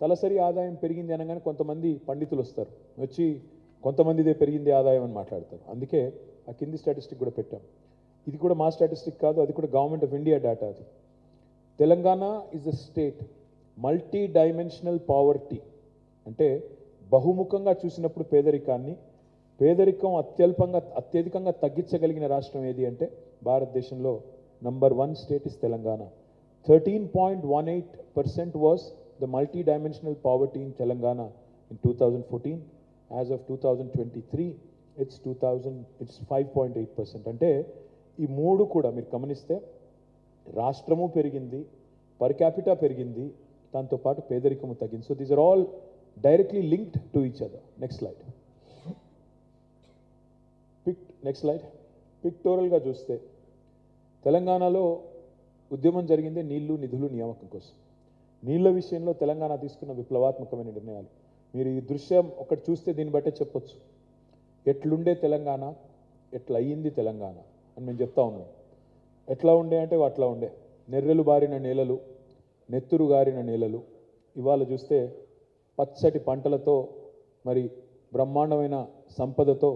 తలసరి ఆదాయం పెరిగింది అనగానే కొంతమంది పండితులు వస్తారు, వచ్చి కొంతమందిదే పెరిగింది ఆదాయం అని మాట్లాడతారు. అందుకే ఆ కింది స్టాటిస్టిక్ కూడా పెట్టాం. ఇది కూడా మా స్టాటిస్టిక్ కాదు, అది కూడా గవర్నమెంట్ ఆఫ్ ఇండియా డేటా. అది Telangana is a state multidimensional poverty, అంటే బహుముఖంగా చూసినప్పుడు పేదరికం అత్యధికంగా తగ్గించగలిగిన రాష్ట్రం ఏది అంటే భారతదేశంలో number 1 state is Telangana. 13.18% was the multi-dimensional poverty in Telangana in 2014. As of 2023, it's 5.8%. అంటే ఈ మూడు కూడా మీరు గమనిస్తే రాష్ట్రము పెరిగింది, పర్ క్యాపిటా పెరిగింది, దాంతో పాటు పేదరికము తగ్గింది. So these are all directly linked to each other. Next slide. పిక్టోరల్గా చూస్తే తెలంగాణలో ఉద్యమం జరిగిందే నీళ్లు నిధులు నియామకం కోసం. నీళ్ల విషయంలో తెలంగాణ తీసుకున్న విప్లవాత్మకమైన నిర్ణయాలు మీరు ఈ దృశ్యం ఒకటి చూస్తే దీన్ని బట్టే చెప్పొచ్చు. ఎట్లుండే తెలంగాణ, ఎట్లా అయ్యింది తెలంగాణ అని మేము చెప్తా ఉన్నాం. ఎట్లా ఉండే అంటే అట్లా ఉండే. నెర్రెలు బారిన నేలలు, నెత్తురు గారిన నేలలు. ఇవాళ చూస్తే పచ్చటి పంటలతో, మరి బ్రహ్మాండమైన సంపదతో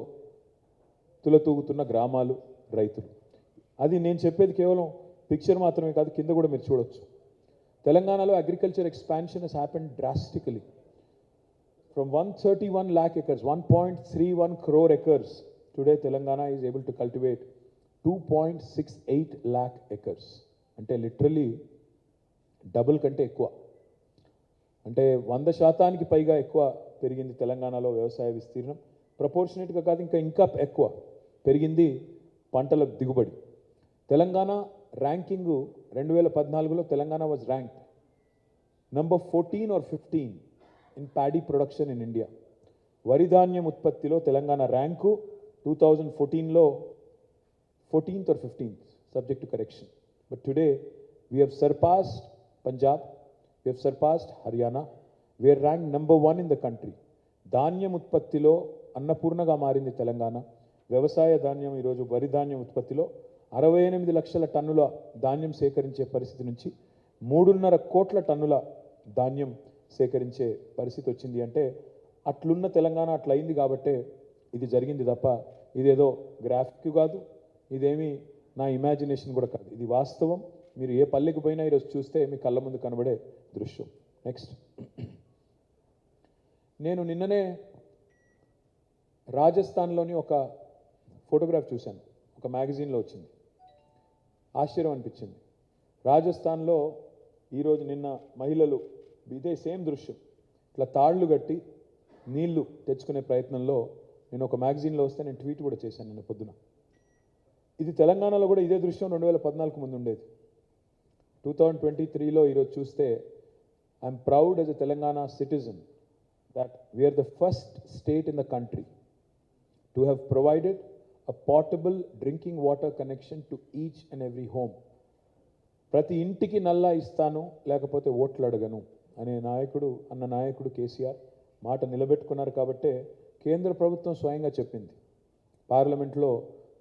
తులతూగుతున్న గ్రామాలు, రైతులు. అది నేను చెప్పేది కేవలం పిక్చర్ మాత్రమే కాదు, కింద కూడా మీరు చూడొచ్చు. తెలంగాణలో agriculture expansion has happened drastically from 131 lakh acres, 1.31 crore acres. Today Telangana is able to cultivate 2.68 lakh acres. అంటే లిటరలీ డబుల్ కంటే ఎక్కువ, అంటే 100% పైగా ఎక్కువ పెరిగింది తెలంగాణలో వ్యవసాయ విస్తీర్ణం. ప్రపోర్షనేట్గా కాదు, ఇంకా ఎక్కువ పెరిగింది పంటల దిగుబడి. తెలంగాణ ర్యాంకింగ్ 2014లో Telangana was ranked number 14 or 15 in paddy production in India. వరి ధాన్యం ఉత్పత్తిలో తెలంగాణ ర్యాంకు 2014లో 14th or 15th, subject to correction. But today we have surpassed Punjab, we have surpassed Haryana, we are ranked number 1 in the country. ధాన్యం ఉత్పత్తిలో అన్నపూర్ణగా మారింది తెలంగాణ. వ్యవసాయ ధాన్యం ఈరోజు వరి ధాన్యం ఉత్పత్తిలో 68 లక్షల టన్నుల ధాన్యం సేకరించే పరిస్థితి నుంచి 3.5 కోట్ల టన్నుల ధాన్యం సేకరించే పరిస్థితి వచ్చింది. అంటే అట్లున్న తెలంగాణ అట్లయింది కాబట్టే ఇది జరిగింది తప్ప ఇదేదో గ్రాఫిక్ కాదు, ఇదేమీ నా ఇమాజినేషన్ కూడా కాదు, ఇది వాస్తవం. మీరు ఏ పల్లెకి పోయినా ఈరోజు చూస్తే మీ కళ్ళ ముందు కనబడే దృశ్యం. నెక్స్ట్. నేను నిన్ననే రాజస్థాన్లోని ఒక ఫోటోగ్రాఫ్ చూశాను, ఒక మ్యాగజైన్లో వచ్చింది. ఆశ్చర్యం అనిపించింది. రాజస్థాన్లో ఈరోజు నిన్న మహిళలు ఇదే సేమ్ దృశ్యం ఇట్లా తాళ్లు కట్టి నీళ్లు తెచ్చుకునే ప్రయత్నంలో నేను ఒక మ్యాగజైన్లో వస్తే నేను ట్వీట్ కూడా చేశాను నిన్న పొద్దున. ఇది తెలంగాణలో కూడా ఇదే దృశ్యం 2014 ముందు ఉండేది. 2023లో ఈరోజు చూస్తే I'm proud as a Telangana citizen that we are the first state in the country to have provided a portable drinking water connection to each and every home. ప్రతి ఇంటికి నల్లా ఇస్తాను, లేకపోతే ఓట్లు అడగను అనే నాయకుడు కేసీఆర్ మాట నిలబెట్టుకున్నారు. కాబట్టే కేంద్ర ప్రభుత్వం స్వయంగా చెప్పింది పార్లమెంట్లో,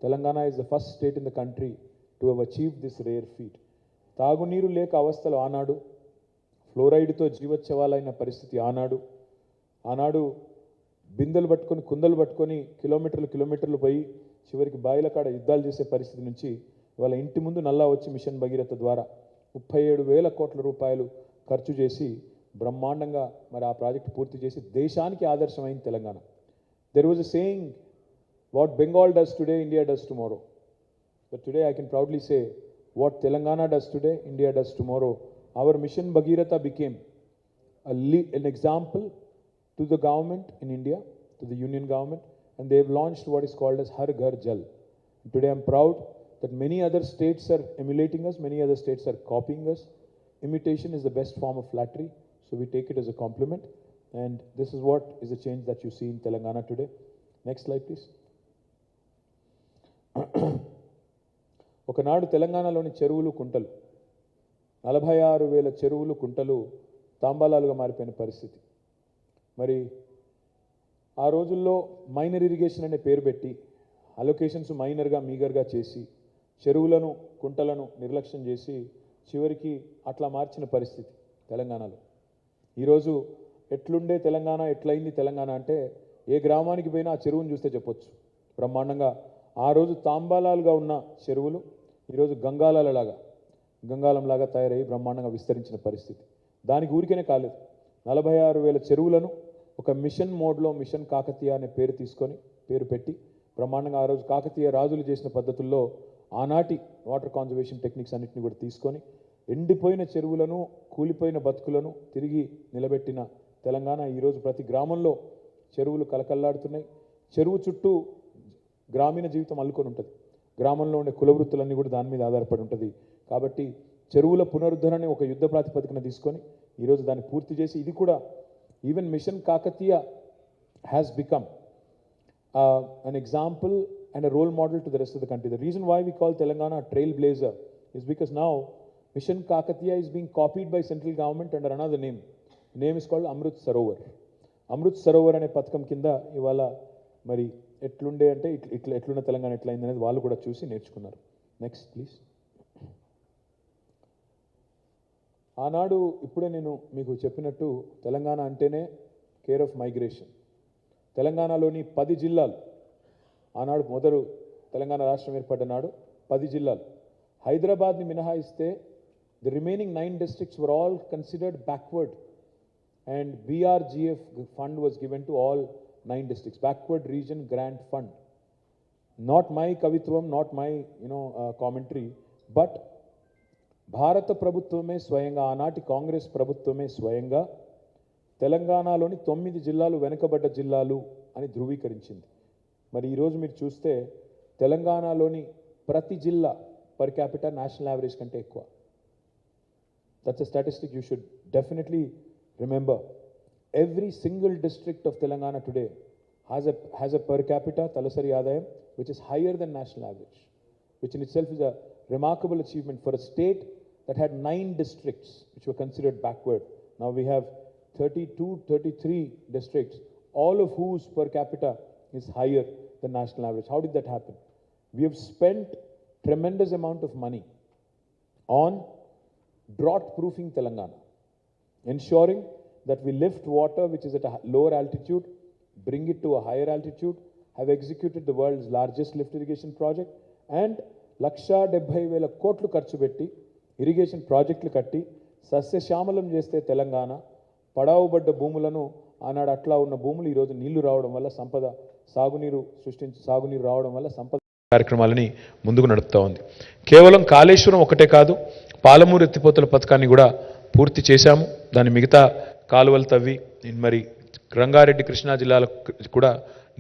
Telangana is the first state in the country to have achieve this rare feet. తాగునీరు లేక అవస్థలు ఆనాడు, ఫ్లోరైడ్తో జీవోత్సవాలైన పరిస్థితి ఆనాడు బిందెలు పట్టుకొని కుందలు పట్టుకొని కిలోమీటర్లు పోయి చివరికి బాయిల కాడ యుద్ధాలు చేసే పరిస్థితి నుంచి ఇవాళ ఇంటి ముందు నల్లా వచ్చి మిషన్ భగీరథ ద్వారా 37,000 కోట్ల రూపాయలు ఖర్చు చేసి బ్రహ్మాండంగా మరి ఆ ప్రాజెక్టు పూర్తి చేసి దేశానికి ఆదర్శమైంది Telangana. There was a saying, what Bengal does today, India does tomorrow. But today I can proudly say, what Telangana does today, India does tomorrow. Our mission Bhagiratha became an example to the government in India, to the union government, and they have launched what is called as Har Ghar Jal. And today I am proud that many other states are emulating us, many other states are copying us. Imitation is the best form of flattery, so we take it as a compliment, and this is what is the change that you see in Telangana today. Next slide please. ఒకనాడు తెలంగాణలోని చెరువులు కుంటలు 46,000 చెరువులు కుంటలు తాంబాలాలుగా మారిపోయిన పరిస్థితి. మరి ఆ రోజుల్లో మైనర్ ఇరిగేషన్ అనే పేరు పెట్టి అలొకేషన్స్ మీగర్గా చేసి చెరువులను కుంటలను నిర్లక్ష్యం చేసి చివరికి అట్లా మార్చిన పరిస్థితి తెలంగాణలో. ఈరోజు ఎట్లుండే తెలంగాణ, ఎట్లయింది తెలంగాణ అంటే ఏ గ్రామానికి పోయినా ఆ చెరువును చూస్తే చెప్పొచ్చు. బ్రహ్మాండంగా ఆ రోజు తాంబాలాలుగా ఉన్న చెరువులు ఈరోజు గంగాలంలాగా తయారయ్యి బ్రహ్మాండంగా విస్తరించిన పరిస్థితి. దానికి ఊరికేనే కాలేదు. 46,000 చెరువులను ఒక మిషన్ మోడ్లో మిషన్ కాకతీయ అనే పేరు పెట్టి బ్రహ్మాండంగా ఆ రోజు కాకతీయ రాజులు చేసిన పద్ధతుల్లో ఆనాటి వాటర్ కాన్జర్వేషన్ టెక్నిక్స్ అన్నింటినీ కూడా తీసుకొని ఎండిపోయిన చెరువులను, కూలిపోయిన బతుకులను తిరిగి నిలబెట్టిన తెలంగాణ. ఈరోజు ప్రతి గ్రామంలో చెరువులు కలకల్లాడుతున్నాయి. చెరువు చుట్టూ గ్రామీణ జీవితం అల్లుకొని ఉంటుంది. గ్రామంలో ఉండే కుల వృత్తులన్నీ కూడా దాని మీద ఆధారపడి ఉంటుంది. కాబట్టి చెరువుల పునరుద్ధరణని ఒక యుద్ధ ప్రాతిపదికన తీసుకొని ఈరోజు దాన్ని పూర్తి చేసి ఇది కూడా even mission Kakatiya has become an example and a role model to the rest of the country. The reason why we call Telangana a trailblazer is because now Mission Kakatiya is being copied by central government under another name. The name is called Amrit Sarovar. Amrit Sarovar అనే పథకం కింద ఇవాళ మరి ఎట్లుండే అంటే ఎట్లున్న తెలంగాణ ఎట్లయింది అనేది వాళ్ళు కూడా చూసి నేర్చుకున్నారు. Next please. ఆనాడు ఇప్పుడే నేను మీకు చెప్పినట్టు తెలంగాణ అంటేనే కేర్ ఆఫ్ మైగ్రేషన్. తెలంగాణలోని 10 జిల్లాలు ఆనాడు మొదలు తెలంగాణ రాష్ట్రం ఏర్పడ్డ నాడు 10 జిల్లాలు, హైదరాబాద్ని మినహాయిస్తే the remaining 9 districts were all considered backward and BRGF fund was given to all 9 districts, backward region grant fund. Not my kavitvam, not my commentary, but భారత ప్రభుత్వమే స్వయంగా ఆనాటి కాంగ్రెస్ ప్రభుత్వమే స్వయంగా తెలంగాణలోని 9 జిల్లాలు వెనుకబడ్డ జిల్లాలు అని ధృవీకరించింది. మరి ఈరోజు మీరు చూస్తే తెలంగాణలోని ప్రతి జిల్లా పర్ క్యాపిటల్ నేషనల్ యావరేజ్ కంటే ఎక్కువ. That's a statistic you should definitely remember. Every single district of Telangana today has a per capita తలసరి ఆదాయం which is higher than national average, which in itself is a remarkable achievement for a state that had 9 districts which were considered backward. Now we have 33 districts, all of whose per capita is higher than national average. How did that happen? We have spent tremendous amount of money on drought proofing Telangana, ensuring that we lift water which is at a lower altitude, bring it to a higher altitude, have executed the world's largest lift irrigation project, and 1,70,000 కోట్లు ఖర్చు పెట్టి irrigation ప్రాజెక్టులు కట్టి సస్యశ్యామలం చేస్తే తెలంగాణ పడావుబడ్డ భూములను ఆనాడు అట్లా ఉన్న భూములు ఈరోజు నీళ్లు రావడం వల్ల సాగునీరు రావడం వల్ల సంపద కార్యక్రమాలని ముందుకు నడుపుతూ ఉంది. కేవలం కాళేశ్వరం ఒకటే కాదు, పాలమూరు ఎత్తిపోతల పథకాన్ని కూడా పూర్తి చేశాము. దాని మిగతా కాలువలు తవ్వి మరి రంగారెడ్డి, కృష్ణా జిల్లాలకు కూడా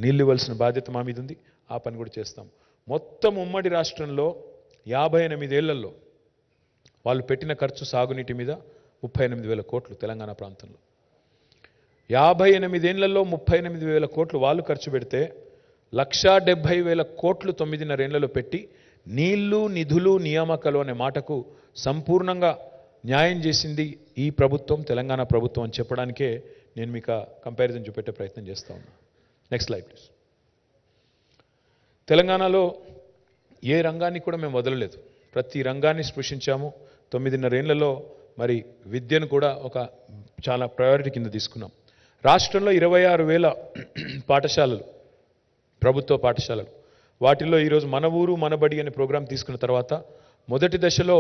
నీళ్లు ఇవ్వాల్సిన బాధ్యత మా మీద ఉంది. ఆ పని కూడా చేస్తాం. మొత్తం ఉమ్మడి రాష్ట్రంలో 58 ఏళ్లలో వాళ్ళు పెట్టిన ఖర్చు సాగునీటి మీద 38,000 కోట్లు. తెలంగాణ ప్రాంతంలో 58 ఏళ్లలో 38,000 కోట్లు వాళ్ళు ఖర్చు పెడితే 1,70,000 కోట్లు 9.5 ఏళ్లలో పెట్టి నీళ్లు, నిధులు, నియామకాలు అనే మాటకు సంపూర్ణంగా న్యాయం చేసింది ఈ ప్రభుత్వం, తెలంగాణ ప్రభుత్వం అని చెప్పడానికే నేను మీకు కంపారిజన్ చూపెట్టే ప్రయత్నం చేస్తా ఉన్నా. Next slide please. తెలంగాణలో ఏ రంగాన్ని కూడా మేము వదలలేదు. ప్రతి రంగాన్ని స్పృశించాము. 9.5 ఏళ్లలో మరి విద్యను కూడా ఒక చాలా ప్రయారిటీ కింద తీసుకున్నాం. రాష్ట్రంలో 26,000 పాఠశాలలు, ప్రభుత్వ పాఠశాలలు. వాటిల్లో ఈరోజు మన ఊరు మన బడి అనే ప్రోగ్రాం తీసుకున్న తర్వాత మొదటి దశలో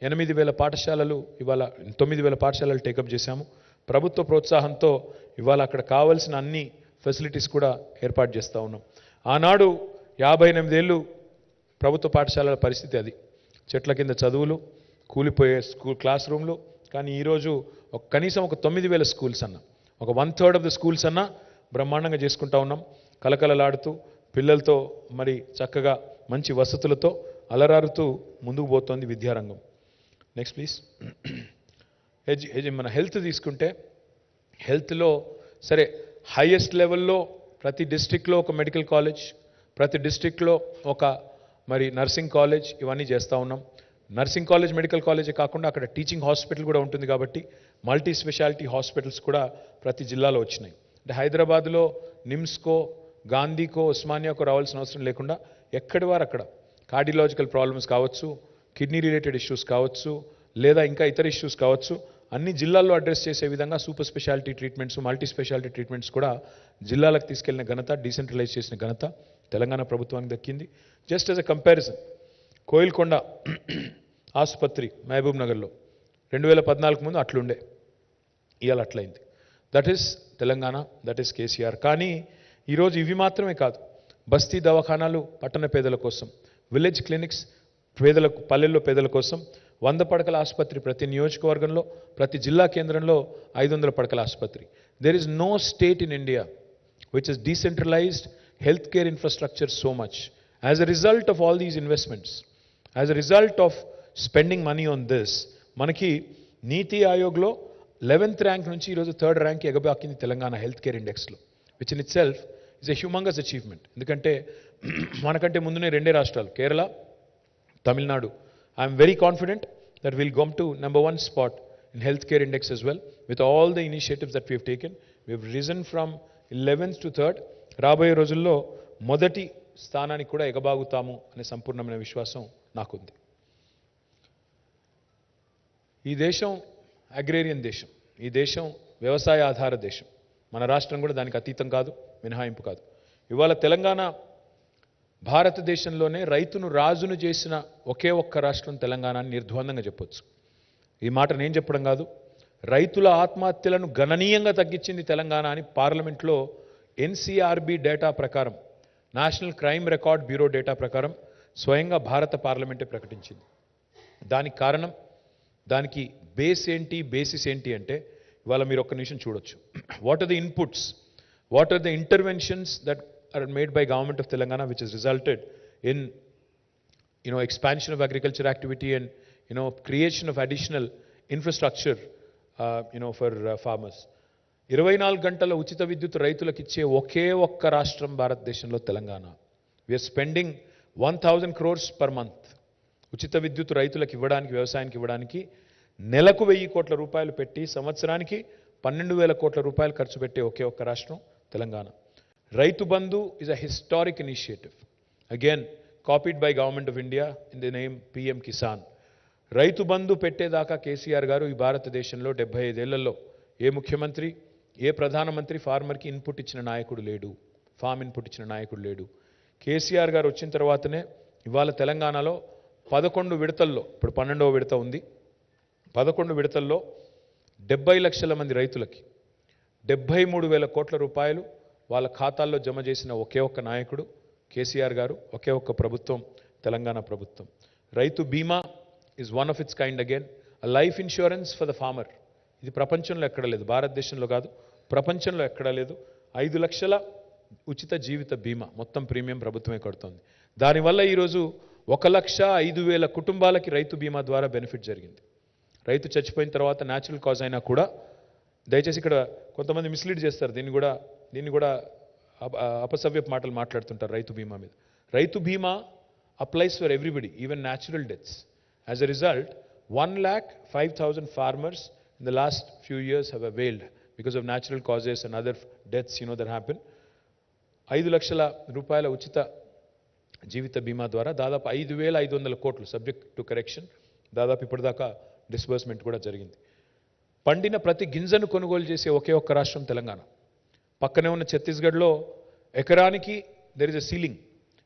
8,000 పాఠశాలలు, ఇవాళ 9,000 పాఠశాలలు టేకప్ చేశాము. ప్రభుత్వ ప్రోత్సాహంతో ఇవాళ అక్కడ కావాల్సిన అన్ని ఫెసిలిటీస్ కూడా ఏర్పాటు చేస్తూ ఉన్నాం. ఆనాడు 58 ఏళ్ళు ప్రభుత్వ పాఠశాలల పరిస్థితి అది. చెట్ల కింద చదువులు, కూలిపోయే క్లాస్ రూమ్లు. కానీ ఈరోజు కనీసం ఒక 9,000 స్కూల్స్ అన్న, ఒక 1/3 ఆఫ్ ద స్కూల్స్ అన్న బ్రహ్మాండంగా చేసుకుంటా ఉన్నాం. కలకలలాడుతూ పిల్లలతో మరి చక్కగా మంచి వసతులతో అలరారుతూ ముందుకు పోతోంది విద్యారంగం. Next please. మన హెల్త్ తీసుకుంటే హెల్త్లో సరే హైయెస్ట్ లెవెల్లో ప్రతి డిస్ట్రిక్ట్లో ఒక మెడికల్ కాలేజ్, ప్రతి డిస్ట్రిక్ట్లో ఒక మరి నర్సింగ్ కాలేజ్, ఇవన్నీ చేస్తూ ఉన్నాం. నర్సింగ్ కాలేజ్, మెడికల్ కాలేజే కాకుండా అక్కడ టీచింగ్ హాస్పిటల్ కూడా ఉంటుంది కాబట్టి మల్టీ స్పెషాలిటీ హాస్పిటల్స్ కూడా ప్రతి జిల్లాలో వచ్చినాయి. అంటే హైదరాబాద్లో నిమ్స్కో, గాంధీకో, ఉస్మానియాకో రావాల్సిన అవసరం లేకుండా ఎక్కడి వారు అక్కడ కార్డియాలజికల్ ప్రాబ్లమ్స్ కావచ్చు, కిడ్నీ రిలేటెడ్ ఇష్యూస్ కావచ్చు, లేదా ఇంకా ఇతర ఇష్యూస్ కావచ్చు, అన్ని జిల్లాల్లో అడ్రస్ చేసే విధంగా super speciality treatments, multi speciality treatments కూడా జిల్లాలకు తీసుకెళ్లిన ఘనత, డీసెంట్రలైజ్ చేసిన ఘనత తెలంగాణ ప్రభుత్వానికి దక్కింది. Just as a comparison, Koilkonda ఆసుపత్రి మహబూబ్ నగర్లో 2014 ముందు అట్లుండే, ఇవాళ అట్లయింది. That is Telangana, that is KCR. కానీ ఈరోజు ఇవి మాత్రమే కాదు, బస్తీ దవాఖానాలు పట్టణ పేదల కోసం, విలేజ్ క్లినిక్స్ పేదలకు, పల్లెల్లో పేదల కోసం, 100 పడకల ఆసుపత్రి ప్రతి నియోజకవర్గంలో, ప్రతి జిల్లా కేంద్రంలో 500 పడకల ఆసుపత్రి. There is no state in India which has decentralized healthcare infrastructure so much. As a result of all these investments, as a result of spending money on this, మనకి నీతి ఆయోగ్లో 11th ర్యాంక్ నుంచి ఈరోజు 3rd ర్యాంక్ ఎగబాకింది Telangana health care ఇండెక్స్లో, which in itself is a humongous achievement. ఎందుకంటే మనకంటే ముందునే 2 రాష్ట్రాలు, Kerala, Tamil Nadu. I'm very confident that we'll come to number 1 spot in healthcare index as well with all the initiatives that we have taken. We have risen from 11th to 3rd. రాబోయే రోజుల్లో మొదటి స్థానానికి కూడా ఎగబాగుతాము అనే సంపూర్ణమైన విశ్వాసం నాకుంది. ఈ దేశం అగ్రేరియన్ దేశం, ఈ దేశం వ్యవసాయ ఆధార దేశం. మన రాష్ట్రం కూడా దానికి అతీతం కాదు, మినహాయింపు కాదు. ఇవాళ తెలంగాణ భారతదేశంలోనే రైతును రాజును చేసిన ఒకే ఒక్క రాష్ట్రం తెలంగాణ అని నిర్ద్వందంగా చెప్పొచ్చు. ఈ మాట నేను చెప్పడం కాదు, రైతుల ఆత్మహత్యలను గణనీయంగా తగ్గించింది తెలంగాణ అని పార్లమెంట్లో ఎన్సీఆర్బీ డేటా ప్రకారం, national crime record bureau data ప్రకారం స్వయంగా భారత పార్లమెంటే ప్రకటించింది. దానికి కారణం, దానికి బేస్ ఏంటి, బేసిస్ ఏంటి అంటే ఇవాళ మీరు ఒక్క నిమిషం చూడొచ్చు. What are the inputs, what are the interventions that are made by government of Telangana, which has resulted in expansion of agriculture activity and creation of additional infrastructure for farmers. 24 గంటల ఉచిత విద్యుత్ రైతులకు ఇచ్చే ఒకే ఒక్క రాష్ట్రం భారతదేశంలో Telangana. we are spending 1000 crores per month ఉచిత విద్యుత్ రైతులకు ఇవ్వడానికి, వ్యవసాయానికి ఇవ్వడానికి. నెలకు 1000 కోట్ల రూపాయలు పెట్టి సంవత్సరానికి 12,000 కోట్ల రూపాయలు ఖర్చు పెట్టే ఒకే ఒక్క రాష్ట్రం Telangana. Raitu Bandhu is a historic initiative, again copied by Government of India in the name PM Kisan. Raitu Bandhu పెట్టేదాకా KCR గారు ఈ భారతదేశంలో 75 ఏళ్లలో ఏ ముఖ్యమంత్రి, ఏ ప్రధానమంత్రి ఫార్మర్కి ఇన్పుట్ ఇచ్చిన నాయకుడు లేడు, ఫార్మ్ ఇన్పుట్ ఇచ్చిన నాయకుడు లేడు. కేసీఆర్ గారు వచ్చిన తర్వాతనే ఇవాళ తెలంగాణలో 11 విడతల్లో, ఇప్పుడు 12వ విడత ఉంది, 11 విడతల్లో 70 లక్షల మంది రైతులకి 73,000 కోట్ల రూపాయలు వాళ్ళ ఖాతాల్లో జమ చేసిన ఒకే ఒక్క నాయకుడు కేసీఆర్ గారు, ఒకే ఒక్క ప్రభుత్వం తెలంగాణ ప్రభుత్వం. Rythu Bima is one of its kind again, a life insurance for the farmer. ఇది ప్రపంచంలో ఎక్కడ లేదు, భారతదేశంలో కాదు, ప్రపంచంలో ఎక్కడా లేదు. 5 లక్షల ఉచిత జీవిత బీమా, మొత్తం ప్రీమియం ప్రభుత్వమే కడుతోంది. దానివల్ల ఈరోజు 1,05,000 కుటుంబాలకి రైతు బీమా ద్వారా బెనిఫిట్ జరిగింది. రైతు చచ్చిపోయిన తర్వాత న్యాచురల్ కాజ్ అయినా కూడా, దయచేసి ఇక్కడ కొంతమంది మిస్లీడ్ చేస్తారు, దీన్ని కూడా అపసవ్యపు మాటలు మాట్లాడుతుంటారు రైతు బీమా మీద. రైతు బీమా applies for everybody, even natural deaths. As a result 1,05,000 farmers in the last few years have availed because of natural causes and other deaths that happen. 5 లక్షల రూపాయల ఉచిత జీవిత బీమా ద్వారా దాదాపు 5,500 కోట్లు, సబ్జెక్ట్ టు కరెక్షన్, దాదాపు ఇప్పటిదాకా డిస్బర్స్మెంట్ కూడా జరిగింది. పండిన ప్రతి గింజను కొనుగోలు చేసే ఒకే ఒక్క రాష్ట్రం తెలంగాణ. పక్కనే ఉన్న ఛత్తీస్గఢ్లో ఎకరానికి దెర్ ఇస్ ఎ సీలింగ్,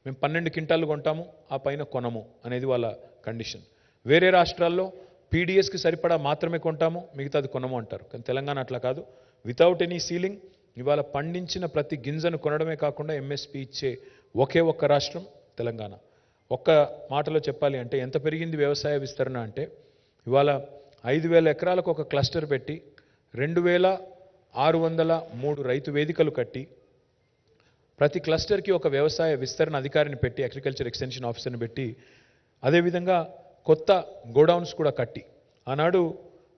మేము 12 క్వింటాలు కొంటాము, ఆ పైన కొనము అనేది వాళ్ళ కండిషన్. వేరే రాష్ట్రాల్లో పీడిఎస్కి సరిపడా మాత్రమే కొంటాము, మిగతాది కొనము అంటారు. కానీ తెలంగాణ అట్లా కాదు, వితౌట్ ఎనీ సీలింగ్ ఇవాళ పండించిన ప్రతి గింజను కొనడమే కాకుండా ఎంఎస్పీ ఇచ్చే ఒకే ఒక్క రాష్ట్రం తెలంగాణ. ఒక్క మాటలో చెప్పాలి అంటే ఎంత పెరిగింది వ్యవసాయ విస్తరణ అంటే, ఇవాళ 5,000 ఎకరాలకు ఒక క్లస్టర్ పెట్టి 2,603 రైతు వేదికలు కట్టి, ప్రతి క్లస్టర్కి ఒక వ్యవసాయ విస్తరణ అధికారిని పెట్టి, అగ్రికల్చర్ ఎక్స్టెన్షన్ ఆఫీసర్ని పెట్టి, అదేవిధంగా కొత్త గోడౌన్స్ కూడా కట్టి, ఆనాడు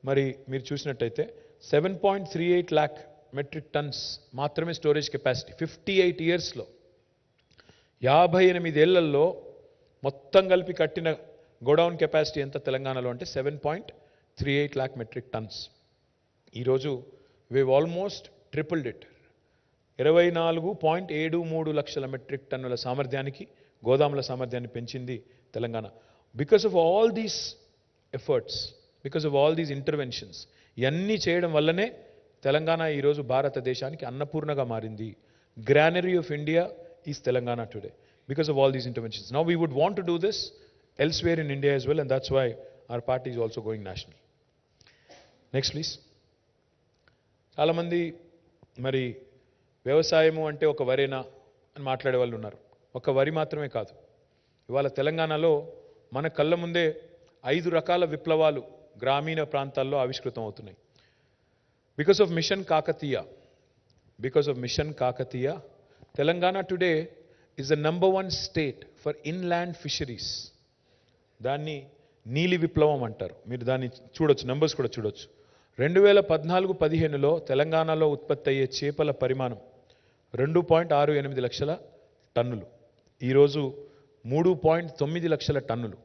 మరి మీరు చూసినట్టయితే 7.38 lakh మెట్రిక్ టన్స్ మాత్రమే స్టోరేజ్ కెపాసిటీ. 58 ఇయర్స్లో, 58 ఏళ్లలో మొత్తం కలిపి కట్టిన గోడౌన్ కెపాసిటీ ఎంత తెలంగాణలో అంటే 7.38 lakh మెట్రిక్ టన్స్. ఈరోజు we've almost tripled it. 24.73 లక్షల మెట్రిక్ టన్నుల సామర్థ్యానికి, గోదాముల సామర్థ్యాన్ని పెంచింది Telangana. Because of all these efforts, because of all these interventions, ఇవన్నీ చేయడం వల్లనే తెలంగాణ ఈరోజు భారతదేశానికి అన్నపూర్ణగా మారింది. Granary of India is Telangana today because of all these interventions. Now we would want to do this elsewhere in India as well, and that's why our party is also going national. Next please. చాలా మంది మరి వ్యవసాయము అంటే ఒక వరేనా అని మాట్లాడే వాళ్ళు ఉన్నారు. ఒక వరి మాత్రమే కాదు, ఇవాళ తెలంగాణలో మన కళ్ళ ముందే 5 రకాల విప్లవాలు గ్రామీణ ప్రాంతాల్లో ఆవిష్కృతం అవుతున్నాయి. Because of mission Kakatiya Telangana today is the number 1 state for inland fisheries. దాన్ని నీలి విప్లవం అంటారు. మీరు దాన్ని చూడొచ్చు, నంబర్స్ కూడా చూడొచ్చు. 2014-15లో తెలంగాణలో ఉత్పత్తి అయ్యే చేపల పరిమాణం 2.68 లక్షల టన్నులు, ఈరోజు 3.9 లక్షల టన్నులు.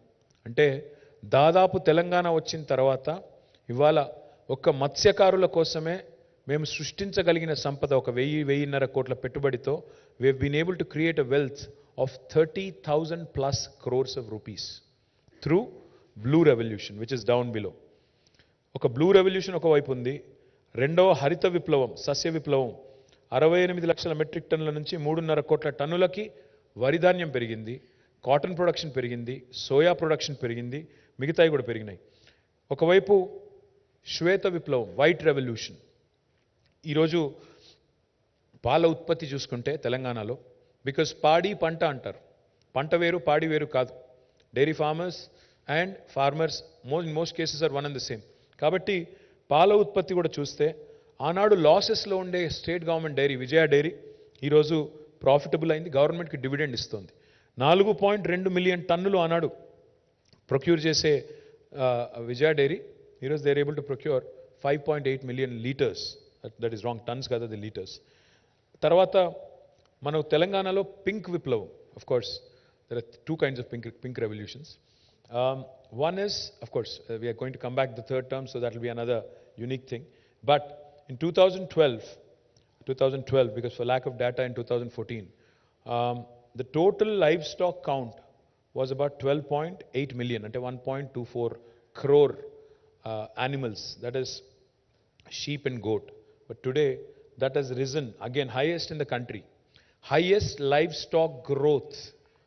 అంటే దాదాపు తెలంగాణ వచ్చిన తర్వాత ఇవాళ ఒక్క మత్స్యకారుల కోసమే మేము సృష్టించగలిగిన సంపద ఒక 1,000-1,500 కోట్ల పెట్టుబడితో we have been able to create a wealth of 30,000 plus crores of rupees through blue revolution, which is down below. ఒక బ్లూ రెవల్యూషన్ ఒక వైపు ఉంది, రెండవ హరిత విప్లవం సస్య విప్లవం 68 లక్షల మెట్రిక్ టన్నుల నుంచి 3.5 కోట్ల టన్నులకి వరిధాన్యం పెరిగింది, కాటన్ ప్రొడక్షన్ పెరిగింది, సోయా ప్రొడక్షన్ పెరిగింది, మిగతాయి కూడా పెరిగినాయి. ఒకవైపు శ్వేత విప్లవం వైట్ రెవల్యూషన్. ఈరోజు పాల ఉత్పత్తి చూసుకుంటే తెలంగాణలో, బికాస్ పాడి పంట అంటారు, పంట వేరు పాడి వేరు కాదు. Dairy farmers and farmers in most cases are one and the same. కాబట్టి పాల ఉత్పత్తి కూడా చూస్తే ఆనాడు లాసెస్లో ఉండే state government dairy Vijaya dairy ఈరోజు ప్రాఫిటబుల్ అయింది, గవర్నమెంట్కి డివిడెండ్ ఇస్తుంది. 4.2 మిలియన్ టన్నులు ఆనాడు ప్రొక్యూర్ చేసే విజయ డైరీ ఈరోజు they are able to procure 5.8 million litres. That is wrong, tons కదా, ది లీటర్స్. తర్వాత మన తెలంగాణలో పింక్ విప్లవం. Of course there are 2 kinds of pink revolutions. One is, of course, we are going to come back the third term, so that will be another unique thing. But in 2012, because for lack of data in 2014, the total livestock count was about 12.8 million, ante 1.24 crore animals, that is sheep and goat. But today that has risen again, highest in the country. Highest livestock growth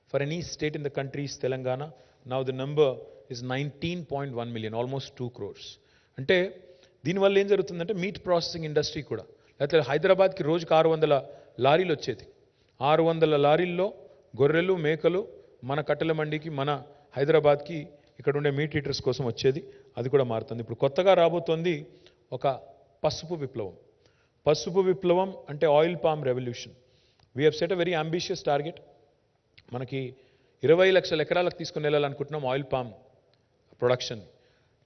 for any state in the country is Telangana. Now the number is 19.1 million, almost 2 crores. అంటే దీనివల్ల ఏం జరుగుతుందంటే meet processing industry కూడా, లేకపోతే హైదరాబాద్కి రోజుకి 600 లారీలు వచ్చేది, 600 లారీల్లో గొర్రెలు మేకలు మన కట్టెల మండికి మన హైదరాబాద్కి ఇక్కడ ఉండే మీట్ ఈటర్స్ కోసం వచ్చేది, అది కూడా మారుతుంది. ఇప్పుడు కొత్తగా రాబోతోంది ఒక పసుపు విప్లవం. పసుపు విప్లవం అంటే oil palm revolution. We have set a very ambitious target. మనకి 20 లక్షల ఎకరాలకు తీసుకుని వెళ్ళాలనుకుంటున్నాం ఆయిల్ పామ్ ప్రొడక్షన్.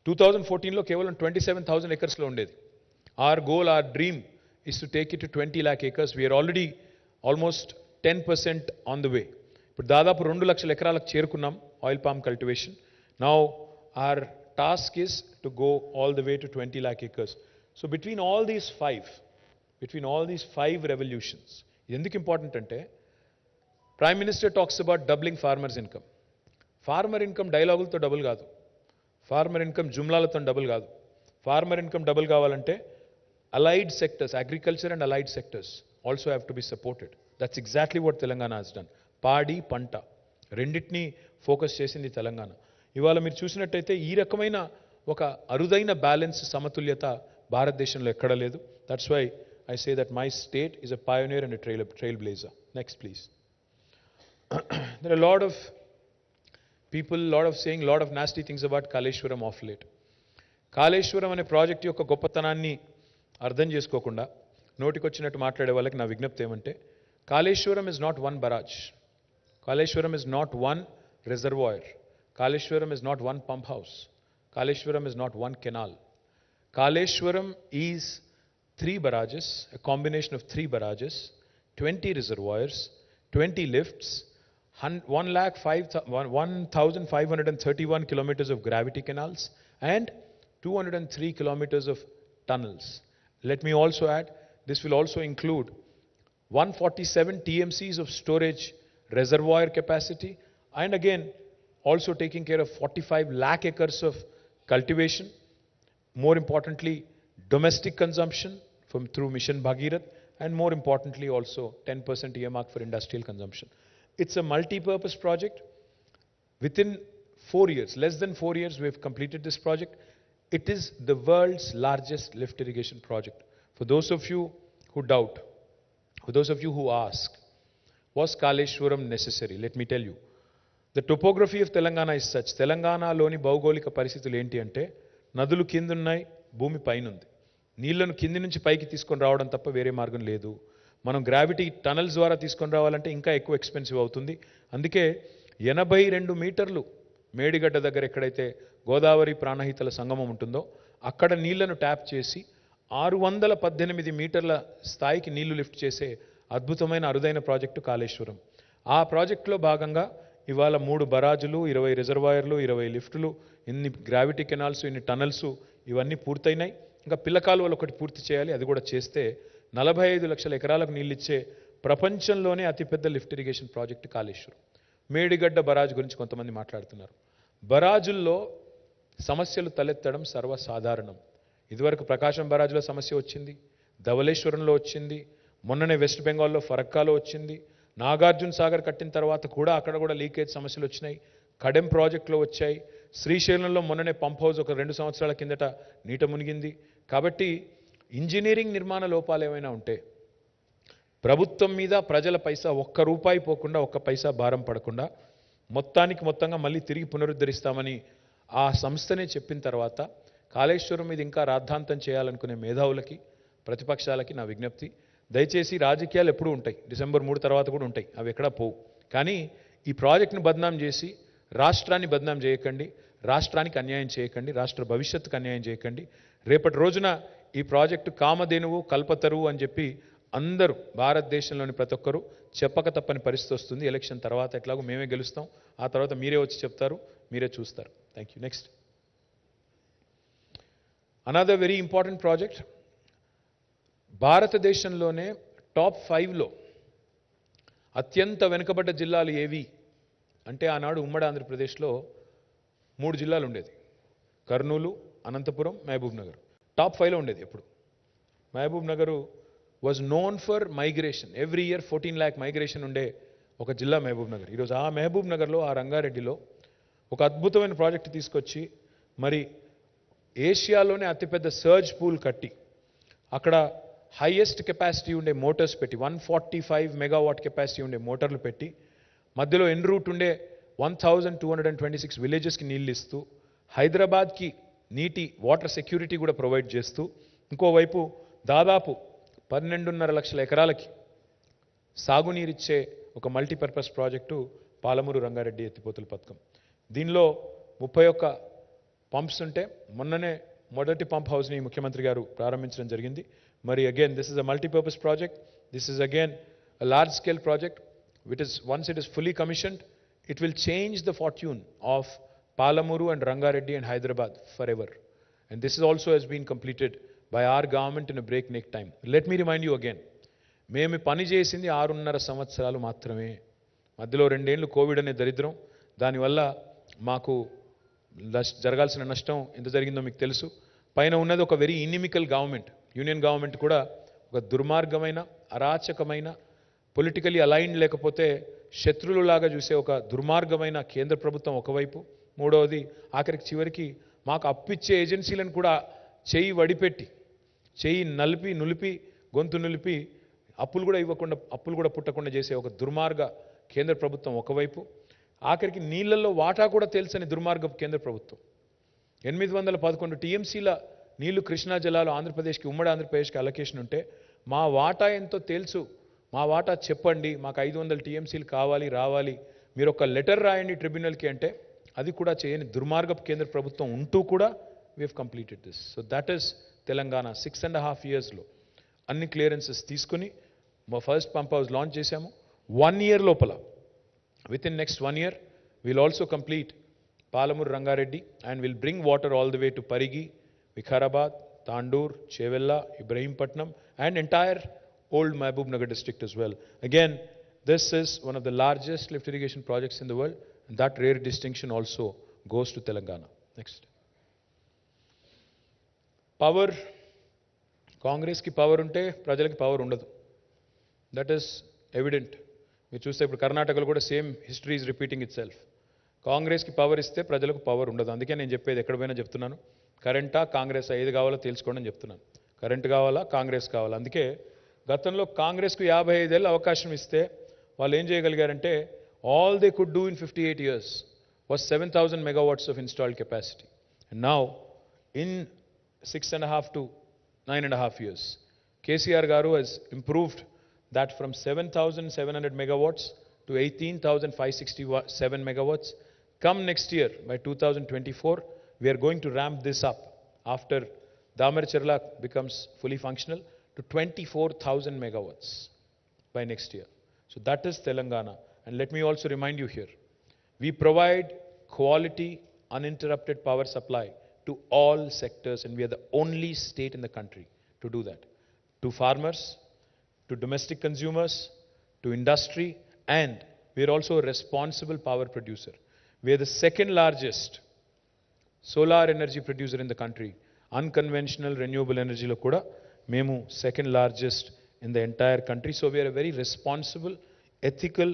2014లో కేవలం 27,000 ఎకర్స్లో ఉండేది. Our goal, our dream is to take it to 20 lakh acres. We are already almost 10% on the way. ఇప్పుడు దాదాపు 2 లక్షల ఎకరాలకు చేరుకున్నాం oil palm cultivation. Now our task is to go all the way to 20 lakh acres. So between all these five revolutions, ఎందుకు important అంటే prime minister talks about doubling farmers income. Farmer income డైలాగులతో double కాదు, farmer income జుమ్లాలతో double కాదు. Farmer income double కావాలంటే allied sectors, agriculture and allied sectors also have to be supported. That's exactly what Telangana has done. పాడి పంట రెండింటినీ focus చేసింది తెలంగాణ. ఇవాళ మీరు చూసినట్టయితే ఈ రకమైన ఒక అరుదైన బ్యాలెన్స్, సమతుల్యత భారతదేశంలో ఎక్కడ లేదు. That's why I say that my state is a pioneer and a trailblazer. Next, please. There are a lot of people, saying a lot of nasty things about Kaleshwaram of late. Kaleshwaram అనే project యొక్క గొప్పతనాన్ని అర్థం చేసుకోకుండా నోటికొచ్చినట్టు మాట్లాడే వాళ్ళకి నా విజ్ఞప్తి ఏమంటే, Kaleshwaram is not one barrage. Kaleshwaram is not one reservoir. Kaleshwaram is not one pump house. Kaleshwaram is not one canal. Kaleshwaram is 3 barrages, a combination of 3 barrages, 20 reservoirs, 20 lifts, 1,531 kilometers of gravity canals, and 203 kilometers of tunnels. Let me also add, this will also include 147 TMCs of storage reservoir capacity, and again, also taking care of 45 lakh acres of cultivation. More importantly, domestic consumption through Mission Bhagirath, and more importantly also 10% earmark for industrial consumption. It's a multi-purpose project. Within 4 years, less than 4 years, we have completed this project. It is the world's largest lift irrigation project. For those of you who doubt, for those of you who ask, was Kaleshwaram necessary? Let me tell you. The topography of Telangana is such. Telangana loni భౌగోళిక పరిస్థితులు ఏంటి అంటే నదులు కింద ఉన్నాయి, భూమి పైన ఉంది. నీళ్లను కింది నుంచి పైకి తీసుకొని రావడం తప్ప వేరే మార్గం లేదు. మనం గ్రావిటీ టనల్స్ ద్వారా తీసుకొని రావాలంటే ఇంకా ఎక్కువ ఎక్స్పెన్సివ్ అవుతుంది. అందుకే 82 మీటర్లు మేడిగడ్డ దగ్గర ఎక్కడైతే గోదావరి ప్రాణహితల సంగమం ఉంటుందో అక్కడ నీళ్లను ట్యాప్ చేసి 618 మీటర్ల స్థాయికి నీళ్లు లిఫ్ట్ చేసే అద్భుతమైన అరుదైన ప్రాజెక్టు కాళేశ్వరం. ఆ ప్రాజెక్టులో భాగంగా ఇవాళ 3 బరాజులు, 20 రిజర్వాయర్లు, 20 లిఫ్టులు, ఇన్ని గ్రావిటీ కెనాల్స్, ఇన్ని టనల్స్ ఇవన్నీ పూర్తయినాయి. ఇంకా పిల్లకాలువలు ఒకటి పూర్తి చేయాలి. అది కూడా చేస్తే 45 లక్షల ఎకరాలకు నీళ్ళు ఇచ్చే ప్రపంచంలోనే అతిపెద్ద lift irrigation project Kaleshwaram. Medigadda barrage గురించి కొంతమంది మాట్లాడుతున్నారు. బరాజుల్లో సమస్యలు తలెత్తడం సర్వసాధారణం. ఇదివరకు ప్రకాశం బరాజులో సమస్య వచ్చింది, ధవళేశ్వరంలో వచ్చింది, మొన్ననే వెస్ట్ బెంగాల్లో ఫరక్కాలో వచ్చింది, నాగార్జున సాగర్ కట్టిన తర్వాత కూడా అక్కడ కూడా లీకేజ్ సమస్యలు వచ్చినాయి, కడెం ప్రాజెక్టులో వచ్చాయి, శ్రీశైలంలో మొన్ననే పంప్ హౌస్ ఒక 2 సంవత్సరాల కిందట నీట మునిగింది. కాబట్టి ఇంజనీరింగ్ నిర్మాణ లోపాలు ఏమైనా ఉంటే ప్రభుత్వం మీద ప్రజల పైసా ఒక్క రూపాయి పోకుండా, ఒక్క పైసా భారం పడకుండా మొత్తంగా మళ్ళీ తిరిగి పునరుద్ధరిస్తామని ఆ సంస్థనే చెప్పిన తర్వాత కాళేశ్వరం మీద ఇంకా రాద్ధాంతం చేయాలనుకునే మేధావులకి, ప్రతిపక్షాలకి నా విజ్ఞప్తి, దయచేసి రాజకీయాలు ఎప్పుడూ ఉంటాయి, డిసెంబర్ 3 తర్వాత కూడా ఉంటాయి, అవి ఎక్కడా పోవు. కానీ ఈ ప్రాజెక్టును బద్నాం చేసి రాష్ట్రాన్ని బద్నాం చేయకండి, రాష్ట్రానికి అన్యాయం చేయకండి, రాష్ట్ర భవిష్యత్తుకు అన్యాయం చేయకండి. రేపటి రోజున ఈ ప్రాజెక్టు కామధేనువు, కల్పతరువు అని చెప్పి అందరూ భారతదేశంలోని ప్రతి ఒక్కరూ చెప్పక తప్పని పరిస్థితి వస్తుంది. ఎలక్షన్ తర్వాత ఎట్లాగో మేమే గెలుస్తాం, ఆ తర్వాత మీరే వచ్చి చెప్తారు, మీరే చూస్తారు. Thank you. Next, another very important project. భారతదేశంలోనే టాప్ 5లో అత్యంత వెనుకబడ్డ జిల్లాలు ఏవి అంటే ఆనాడు ఉమ్మడి ఆంధ్రప్రదేశ్లో 3 జిల్లాలు ఉండేది, కర్నూలు, అనంతపురం, మహబూబ్ నగర్. టాప్ 5లో ఉండేది. ఎప్పుడు Mahabubnagar was known for migration. Every year 14 lakh migration ఉండే ఒక జిల్లా మహబూబ్ నగర్. ఈరోజు ఆ మహబూబ్ నగర్లో, ఆ రంగారెడ్డిలో ఒక అద్భుతమైన ప్రాజెక్ట్ తీసుకొచ్చి మరి ఏషియాలోనే అతిపెద్ద సర్జ్ పూల్ కట్టి అక్కడ హైయెస్ట్ కెపాసిటీ ఉండే మోటార్స్ పెట్టి 145 మెగావాట్ కెపాసిటీ ఉండే మోటార్లు పెట్టి మధ్యలో ఎన్ రూట్ ఉండే 1226 విలేజెస్కి నీళ్ళు ఇస్తూ హైదరాబాద్కి నీటి వాటర్ సెక్యూరిటీ కూడా ప్రొవైడ్ చేస్తూ ఇంకోవైపు దాదాపు 12.5 లక్షల ఎకరాలకి సాగునీరిచ్చే ఒక మల్టీపర్పస్ ప్రాజెక్టు పాలమూరు రంగారెడ్డి ఎత్తిపోతుల పథకం. దీనిలో 31 పంప్స్ ఉంటే మొన్ననే మొదటి పంప్ హౌస్ని ముఖ్యమంత్రి గారు ప్రారంభించడం జరిగింది. మరి again this is a multipurpose project, this is again a large scale project which is once it is fully commissioned it will change the fortune of Palamuru and Rangareddy and Hyderabad forever. And this is also has been completed by our government in a breakneck time. Let me remind you again, మేము పని చేసింది 6.5 సంవత్సరాలు మాత్రమే. మధ్యలో 2 ఏళ్ళు Covid అనే దరిద్రం, దానివల్ల మాకు జరగాల్సిన నష్టం ఎంత జరిగిందో మీకు తెలుసు. పైన ఉన్నది ఒక very inimical government, union government కూడా ఒక దుర్మార్గమైన, అరాచకమైన, పొలిటికలీ అలైన్డ్ లేకపోతే శత్రువులాగా చూసే ఒక దుర్మార్గమైన కేంద్ర ప్రభుత్వం ఒకవైపు, మూడవది ఆఖరికి చివరికి మాకు అప్పిచ్చే ఏజెన్సీలను కూడా చేయి వడిపెట్టి, చేయి నులిపి గొంతు నులిపి అప్పులు కూడా ఇవ్వకుండా, అప్పులు కూడా పుట్టకుండా చేసే ఒక దుర్మార్గ కేంద్ర ప్రభుత్వం ఒకవైపు, ఆఖరికి నీళ్లలో వాటా కూడా తెలుసని దుర్మార్గ కేంద్ర ప్రభుత్వం. 811 టీఎంసీల నీళ్లు కృష్ణా జలాలు ఆంధ్రప్రదేశ్కి, ఉమ్మడి ఆంధ్రప్రదేశ్కి అలొకేషన్ ఉంటే మా వాటా ఎంతో తెలుసు, మా వాటా చెప్పండి, మాకు 500 టీఎంసీలు కావాలి, రావాలి, మీరు ఒక లెటర్ రాయండి ట్రిబ్యునల్కి అంటే అది కూడా చేయని దుర్మార్గపు కేంద్ర ప్రభుత్వం ఉంటూ కూడా we have completed this. So that is Telangana. 6.5 yearsలో అన్ని క్లియరెన్సెస్ తీసుకుని మా ఫస్ట్ పంప్ హౌస్ లాంచ్ చేశాము. 1 year లోపల, with in next 1 year will also complete Palamuru Rangareddy and will bring water all the way to Parigi, Vikarabad, Tandur, Chevella, Ibrahimpatnam and entire old Mahbub Nagar district as well. Again, this is one of the largest lift irrigation projects in the world, and that rare distinction also goes to Telangana. Next. Power కాంగ్రెస్కి power ఉంటే ప్రజలకి power ఉండదు. That is evident. మీరు చూస్తే ఇప్పుడు కర్ణాటకలో కూడా same history is repeating it self. కాంగ్రెస్కి పవర్ ఇస్తే ప్రజలకు పవర్ ఉండదు. అందుకే నేను చెప్పేది ఎక్కడ పోయినా చెప్తున్నాను, కరెంటా కాంగ్రెస్ ఏది కావాలో తెలుసుకోండి అని చెప్తున్నాను. కరెంట్ కావాలా కాంగ్రెస్ కావాలా. అందుకే గతంలో కాంగ్రెస్కు 55 ఏళ్ళ అవకాశం ఇస్తే వాళ్ళు ఏం చేయగలిగారంటే all they could do in 58 years was 7,000 megawatts of installed capacity. And now, in 6.5 to 9.5 years, KCR Garu has improved that from 7,700 megawatts to 18,567 megawatts. Come next year, by 2024, we are going to ramp this up after Damarcherla becomes fully functional to 24,000 megawatts by next year. So that is Telangana. And let me also remind you here, we provide quality, uninterrupted power supply to all sectors, and we are the only state in the country to do that. To farmers, to domestic consumers, to industry, and we are also a responsible power producer. We are the second largest solar energy producer in the country. Unconventional renewable energy lo kuda memu second largest in the entire country. So we are a very responsible, ethical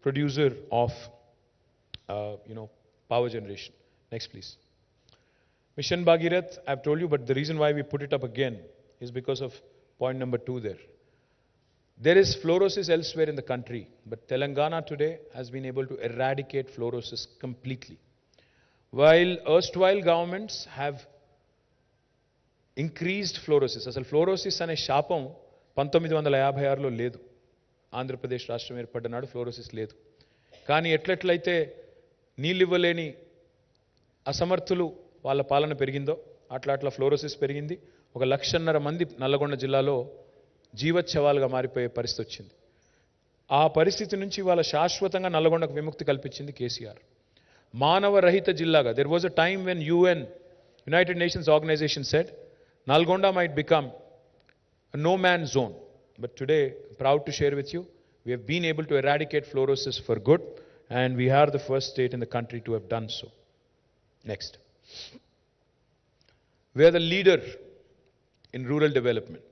producer of power generation. Next please. Mission Bhagirath, I've told you, but the reason why we put it up again is because of point number 2 there. There is fluorosis elsewhere in the country, but Telangana today has been able to eradicate fluorosis completely. While erstwhile governments have increased fluorosis, asal fluorosis ane shapam 1956 lo ledu. Andhra Pradesh రాష్ట్రం ఏర్పడ్డనాడు fluorosis లేదు. కానీ ఎట్లెట్లయితే నీళ్ళు ఇవ్వలేని అసమర్థులు వాళ్ళ పాలన పెరిగిందో అట్లా fluorosis పెరిగింది. 1,50,000 మంది నల్లగొండ జిల్లాలో జీవచ్ఛవాలుగా మారిపోయే పరిస్థితి వచ్చింది. ఆ పరిస్థితి నుంచి వాళ్ళ శాశ్వతంగా నల్లగొండకు విముక్తి కల్పించింది కేసీఆర్. మానవ రహిత జిల్లాగా, there was a time when UN, United Nations Organization, said Nalgonda might become a no-man zone. But today, proud to share with you, we have been able to eradicate fluorosis for good, and we are the first state in the country to have done so. Next. We are the leader in rural development.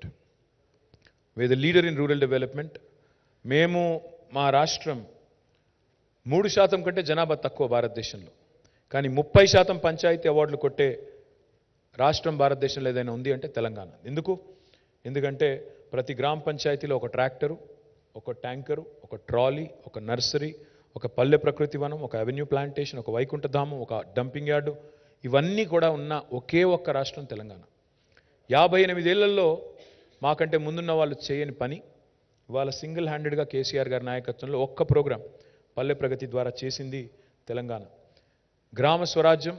We are the leader in rural development. మేము మా రాష్ట్రం 3% కంటే జనాభా తక్కువ భారతదేశంలో, కానీ 30% పంచాయతీ అవార్డులు కొట్టే రాష్ట్రం భారతదేశంలో ఏదైనా ఉంది అంటే తెలంగాణ. ఎందుకంటే ప్రతి గ్రామ పంచాయతీలో ఒక ట్రాక్టరు, ఒక ట్యాంకరు, ఒక ట్రాలీ, ఒక నర్సరీ, ఒక పల్లె ప్రకృతి వనం, ఒక అవెన్యూ ప్లాంటేషన్, ఒక వైకుంఠధామం, ఒక డంపింగ్ యార్డు, ఇవన్నీ కూడా ఉన్న ఒకే ఒక్క రాష్ట్రం తెలంగాణ. 58 ఏళ్లలో మాకంటే ముందున్న వాళ్ళు చేయని పని ఇవాళ సింగిల్ హ్యాండెడ్గా కేసీఆర్ గారి నాయకత్వంలో ఒక్క ప్రోగ్రాం పల్లె ప్రగతి ద్వారా చేసింది తెలంగాణ. గ్రామ స్వరాజ్యం,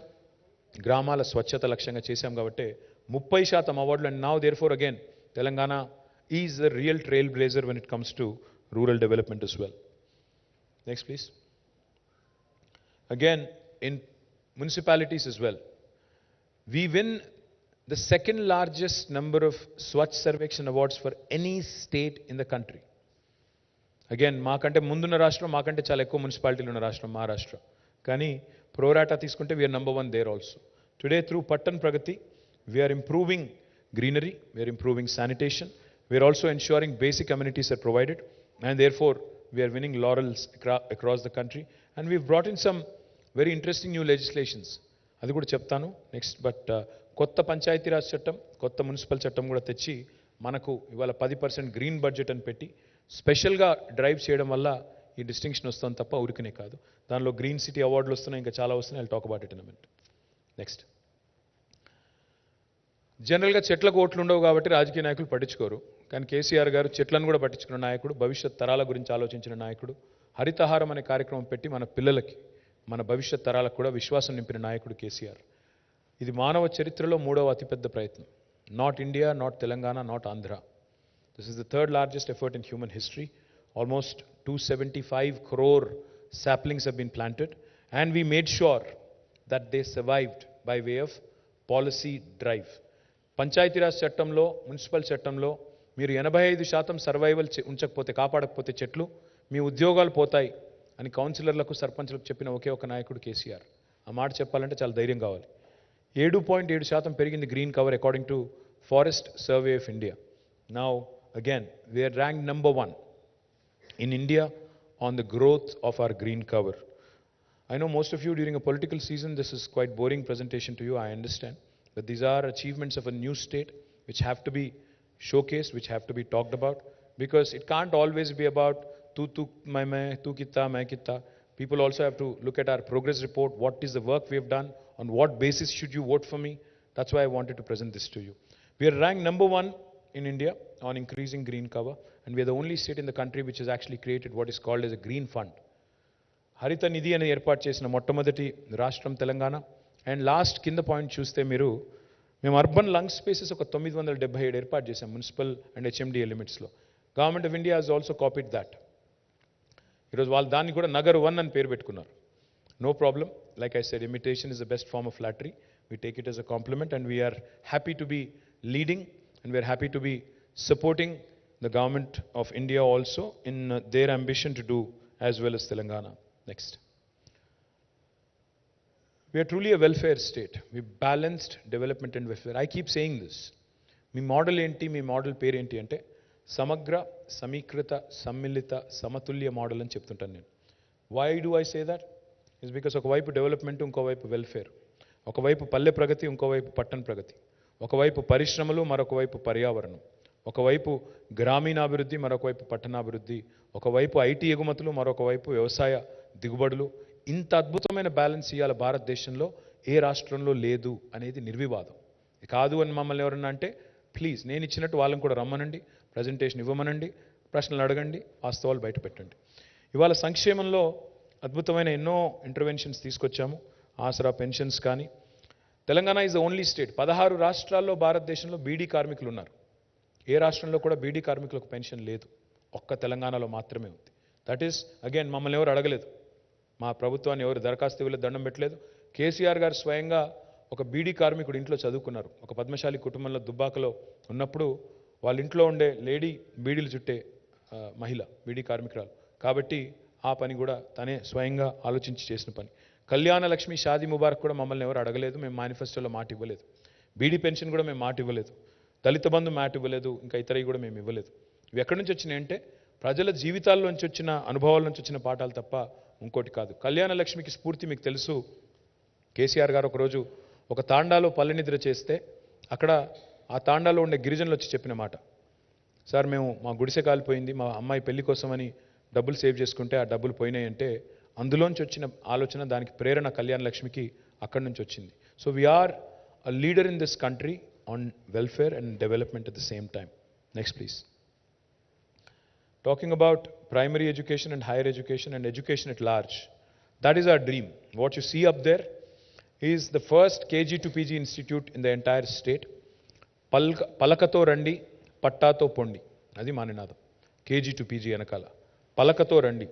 గ్రామాల స్వచ్ఛత లక్ష్యంగా చేశాం కాబట్టి 30% అవార్డులు. And now therefore again Telangana is a real trailblazer when it comes to rural development as well. Next please. Again, in municipalities as well, we win the second largest number of Swachh Sarvekshan awards for any state in the country. Again, మాకంటే ముందున్న రాష్ట్రం, మాకంటే చాలా ఎక్కువ మున్సిపాలిటీలు ఉన్న రాష్ట్రం మహారాష్ట్ర. కానీ ప్రోరాటా తీసుకుంటే we are number 1 there also. Today through Pattan Pragati, we are improving greenery, we are improving sanitation, we are also ensuring basic amenities are provided, and therefore we are winning laurels across the country. And we've brought in some very interesting new legislations. అది కూడా చెప్తాను next. But కొత్త పంచాయతీరాజ్ చట్టం, కొత్త municipal చట్టం కూడా తెచ్చి మనకు ఇవాళ 10% గ్రీన్ బడ్జెట్ అని పెట్టి స్పెషల్గా డ్రైవ్ చేయడం వల్ల ఈ డిస్టింక్షన్ వస్తుంది తప్ప ఊరికనే కాదు. దానిలో గ్రీన్ సిటీ అవార్డులు వస్తున్నాయి, ఇంకా చాలా వస్తున్నాయి. I'll talk about it in a minute. Next. జనరల్గా చెట్లకు ఓట్లు ఉండవు కాబట్టి రాజకీయ నాయకులు పట్టించుకోరు, కానీ కేసీఆర్ గారు చెట్లను కూడా పట్టించుకున్న నాయకుడు, భవిష్యత్ తరాల గురించి ఆలోచించిన నాయకుడు. హరితహారం అనే కార్యక్రమం పెట్టి మన పిల్లలకి, మన భవిష్యత్ తరాలకు కూడా విశ్వాసం నింపిన నాయకుడు కేసీఆర్. ఇది మానవ చరిత్రలో 3వ అతిపెద్ద ప్రయత్నం. Not India, not Telangana, not Andhra. This is the third largest effort in human history. Almost 275 crore saplings have been planted, and we made sure that they survived by way of policy drive. Panchayati Raj చట్టంలో, municipal చట్టంలో మీరు 85% survival ఉంచకపోతే, కాపాడకపోతే చెట్లు మీ ఉద్యోగాలు పోతాయి అని కౌన్సిలర్లకు, సర్పంచ్లకు చెప్పిన ఒకే ఒక నాయకుడు కేసీఆర్. ఆ మాట చెప్పాలంటే చాలా ధైర్యం కావాలి. 7.7% పెరిగింది green cover according to Forest Survey of India. Now, again, we are ranked number 1 in India on the growth of our green cover. I know most of you during a political season, this is quite boring presentation to you, I understand. But these are achievements of a new state which have to be showcased, which have to be talked about, because it can't always be about tu main, tu kitta. People also have to look at our progress report, what is the work we have done, on what basis should you vote for me. That's why I wanted to present this to you. We are ranked number 1 in India on increasing green cover, and we are the only state in the country which has actually created what is called as a green fund. హరిత నిధి అని ఏర్పాటు చేసిన మొట్టమొదటి రాష్ట్రం Telangana. And last కింద point చూస్తే మేము urban lung spaces ఒక 977 ఏర్పాటు చేశాం మున్సిపల్ అండ్ హెచ్ఎండిఏ లిమిట్స్లో. Government of India has also copied that. ఈరోజు వాళ్ళు దాన్ని కూడా నగర్ 1 అని పేరు పెట్టుకున్నారు. No problem, like I said, imitation is the best form of flattery. We take it as a compliment, and we are happy to be leading, and we are happy to be supporting the government of India also in their ambition to do as well as Telangana. Next. We are truly a welfare state. We balanced development and welfare. I keep saying this. Me model ఏంటి, మీ model పేరు ఏంటి అంటే సమగ్ర సమీకృత సమ్మిళిత సమతుల్య model అని చెప్తుంటాను నేను. Why do I say that? Is because ఒకవైపు డెవలప్మెంట్, ఇంకోవైపు వెల్ఫేర్. ఒకవైపు పల్లె ప్రగతి, ఇంకోవైపు పట్టణ ప్రగతి. ఒకవైపు పరిశ్రమలు, మరొకవైపు పర్యావరణం. ఒకవైపు గ్రామీణాభివృద్ధి, మరొకవైపు పట్టణాభివృద్ధి. ఒకవైపు ఐటీ ఎగుమతులు, మరొకవైపు వ్యవసాయ దిగుబడులు. ఇంత అద్భుతమైన బ్యాలెన్స్ ఇవాళ భారతదేశంలో ఏ రాష్ట్రంలో లేదు అనేది నిర్వివాదం. కాదు అని మమ్మల్ని ఎవరన్నా అంటే ప్లీజ్ నేను ఇచ్చినట్టు వాళ్ళని కూడా రమ్మనండి, ప్రజెంటేషన్ ఇవ్వమనండి, ప్రశ్నలు అడగండి, వాస్తవాలు బయట పెట్టండి. ఇవాళ సంక్షేమంలో అద్భుతమైన ఎన్నో ఇంటర్వెన్షన్స్ తీసుకొచ్చాము. ఆసరా పెన్షన్స్ కానీ. Telangana is the only state, 16 రాష్ట్రాల్లో భారతదేశంలో బీడీ కార్మికులు ఉన్నారు. ఏ రాష్ట్రంలో కూడా బీడీ కార్మికులకు పెన్షన్ లేదు, ఒక్క తెలంగాణలో మాత్రమే ఉంది. దట్ ఈస్ అగైన్ మమ్మల్ని ఎవరు అడగలేదు, మా ప్రభుత్వాన్ని ఎవరు దరఖాస్తు ఇవ్వలేదు, దండం పెట్టలేదు. కేసీఆర్ గారు స్వయంగా ఒక బీడీ కార్మికుడు ఇంట్లో చదువుకున్నారు. ఒక పద్మశాలి కుటుంబంలో దుబ్బాకలో ఉన్నప్పుడు వాళ్ళ ఇంట్లో ఉండే లేడీ బీడీలు చుట్టే మహిళ, బీడీ కార్మికురాలు కాబట్టి ఆ పని కూడా తనే స్వయంగా ఆలోచించి చేసిన పని. కళ్యాణ లక్ష్మి, షాదీ ముబారక్ కూడా మమ్మల్ని ఎవరు అడగలేదు, మేము మేనిఫెస్టోలో మాట ఇవ్వలేదు. బీడీ పెన్షన్ కూడా మేము మాట ఇవ్వలేదు. దళిత బంధు మాట ఇవ్వలేదు, ఇంకా ఇతరవి కూడా మేము ఇవ్వలేదు. ఇవి ఎక్కడి నుంచి వచ్చినాయంటే ప్రజల జీవితాల్లోంచి వచ్చిన అనుభవాల నుంచి వచ్చిన పాఠాలు తప్ప ఇంకోటి కాదు. కళ్యాణ లక్ష్మికి స్ఫూర్తి మీకు తెలుసు. కేసీఆర్ గారు ఒకరోజు ఒక తాండాలో పల్లె నిద్ర చేస్తే అక్కడ ఆ తాండాలో ఉండే గిరిజనులు వచ్చి చెప్పిన మాట, సార్ మేము మా గుడిసె కాలిపోయింది, మా అమ్మాయి పెళ్లి కోసమని డబ్బులు సేవ్ చేసుకుంటే ఆ డబ్బులు పోయినాయంటే అందులోంచి వచ్చిన ఆలోచన, దానికి ప్రేరణ కళ్యాణ లక్ష్మికి అక్కడి నుంచి వచ్చింది. So we're a leader in this country on welfare and development at the same time. Next please. Talking about primary education and higher education and education at large, that is our dream. What you see up there is the first KG to PG institute in the entire state. Palakato randi, pattato pondi. Adi ma ninadam. KG to PG anakala. Palakato randi,